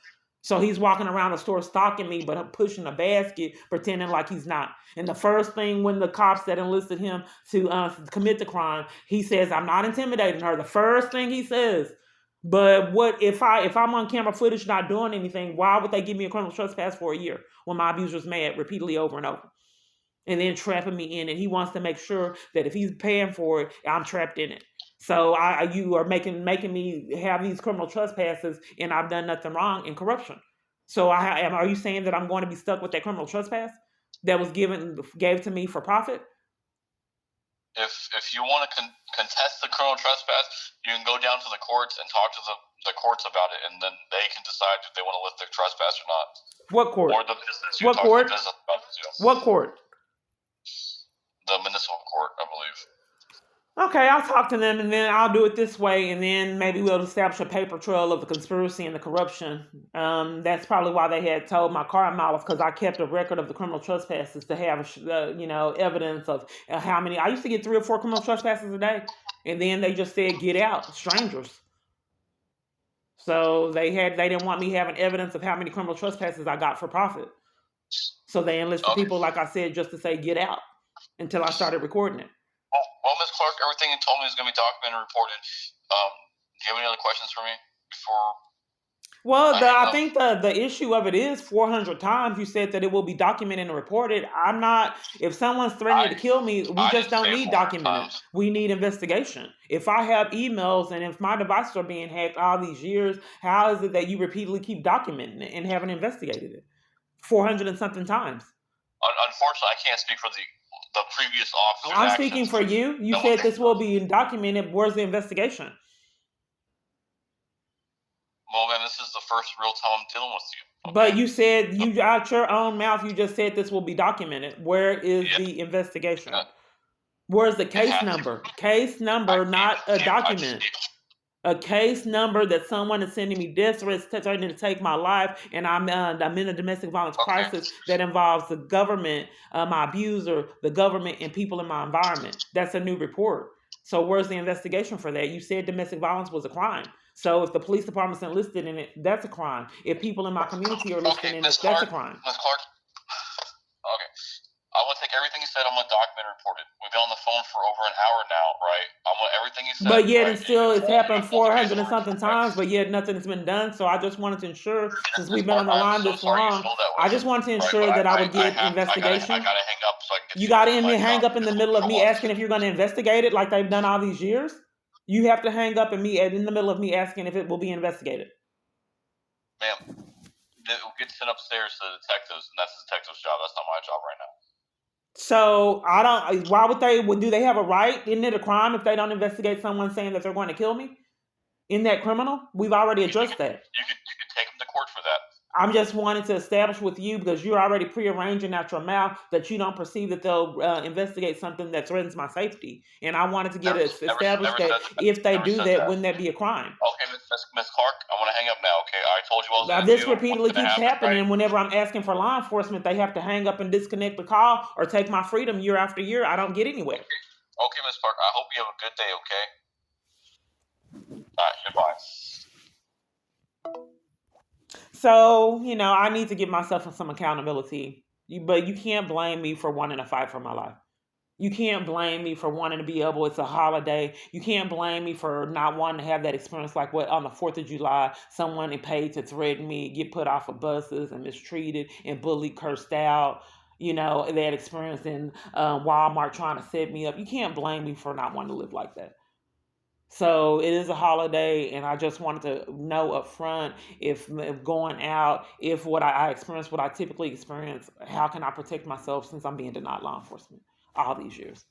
So he's walking around the store stalking me, but pushing a basket, pretending like he's not. And the first thing when the cops that enlisted him to commit the crime, he says, I'm not intimidating her. The first thing he says. But what if I'm on camera footage not doing anything, why would they give me a criminal trespass for a year when my abuser's mad repeatedly over and over? And then trapping me in it. He wants to make sure that if he's paying for it, I'm trapped in it. So you are making me have these criminal trespasses, and I've done nothing wrong in corruption. So are you saying that I'm going to be stuck with that criminal trespass that was gave to me for profit? If you want to contest the criminal trespass, you can go down to the courts and talk to the courts about it, and then they can decide if they want to lift the trespass or not. What court? Or the business. What court? What court? The municipal court, I believe. Okay, I'll talk to them, and then I'll do it this way, and then maybe we'll establish a paper trail of the conspiracy and the corruption. That's probably why they had told my car malice, because I kept a record of the criminal trespasses to have, evidence of how many. I used to get 3 or 4 criminal trespasses a day, and then they just said, get out, strangers. So they didn't want me having evidence of how many criminal trespasses I got for profit. So they enlisted people, like I said, just to say, get out, until I started recording it. Well, Ms. Clark, everything you told me is going to be documented and reported. Do you have any other questions for me before? Well, I think the issue of it is 400 times you said that it will be documented and reported. I'm not, if someone's threatening to kill me, we just don't need documented. We need investigation. If I have emails and if my devices are being hacked all these years, how is it that you repeatedly keep documenting it and haven't investigated it 400 and something times? Unfortunately, I can't speak for the previous officer. I'm speaking for you. You said this will be documented. Where's the investigation? Well, man, this is the first real time I'm dealing with you. Okay? But you said, out your own mouth, you just said this will be documented. Where is the investigation? Where's the case number? Case number, not a document. A case number that someone is sending me death threats, threatening to take my life, and I'm in a domestic violence crisis that involves the government, my abuser, the government, and people in my environment. That's a new report. So where's the investigation for that? You said domestic violence was a crime. So if the police department's enlisted in it, that's a crime. If people in my community are enlisted in it, that's a crime. Ms. Clark, okay. I want to take everything you said. I'm going to document and report it. We've been on the phone for over an hour now, right? I want everything you said. But yet it's happened 400 and something times, but yet nothing's been done. So I just wanted to ensure, since we've been on the line this long, I just wanted to ensure that I would get investigation. I got to hang up so I can get you got to hang up in the middle of me asking if you're going to investigate it like they've done all these years? You have to hang up in the middle of me asking if it will be investigated. Ma'am. get sent upstairs to the detectives, and that's the detective's job. That's not my job right now. So I don't. Why would they? Do they have a right? Isn't it a crime if they don't investigate someone saying that they're going to kill me? Isn't that criminal? We've already addressed that. You could take them to court for that. I'm just wanting to establish with you, because you're already prearranging out your mouth that you don't perceive that they'll investigate something that threatens my safety. And I wanted to get it established that if they do that, wouldn't that be a crime? Okay, Miss Clark, I want to hang up now. Okay, I told you what I was Now, going to do. this repeatedly What's gonna keeps happen, happening. right? Whenever I'm asking for law enforcement, they have to hang up and disconnect the call or take my freedom year after year. I don't get anywhere. Okay, Miss Clark, I hope you have a good day, okay? All right, goodbye. So, I need to give myself some accountability. But you can't blame me for wanting to fight for my life. You can't blame me for wanting to be able, it's a holiday. You can't blame me for not wanting to have that experience like what on the 4th of July, someone paid to threaten me, get put off of buses and mistreated and bullied, cursed out. That experience in Walmart trying to set me up. You can't blame me for not wanting to live like that. So it is a holiday, and I just wanted to know up front if going out, if what I experience, what I typically experience, how can I protect myself since I'm being denied law enforcement all these years?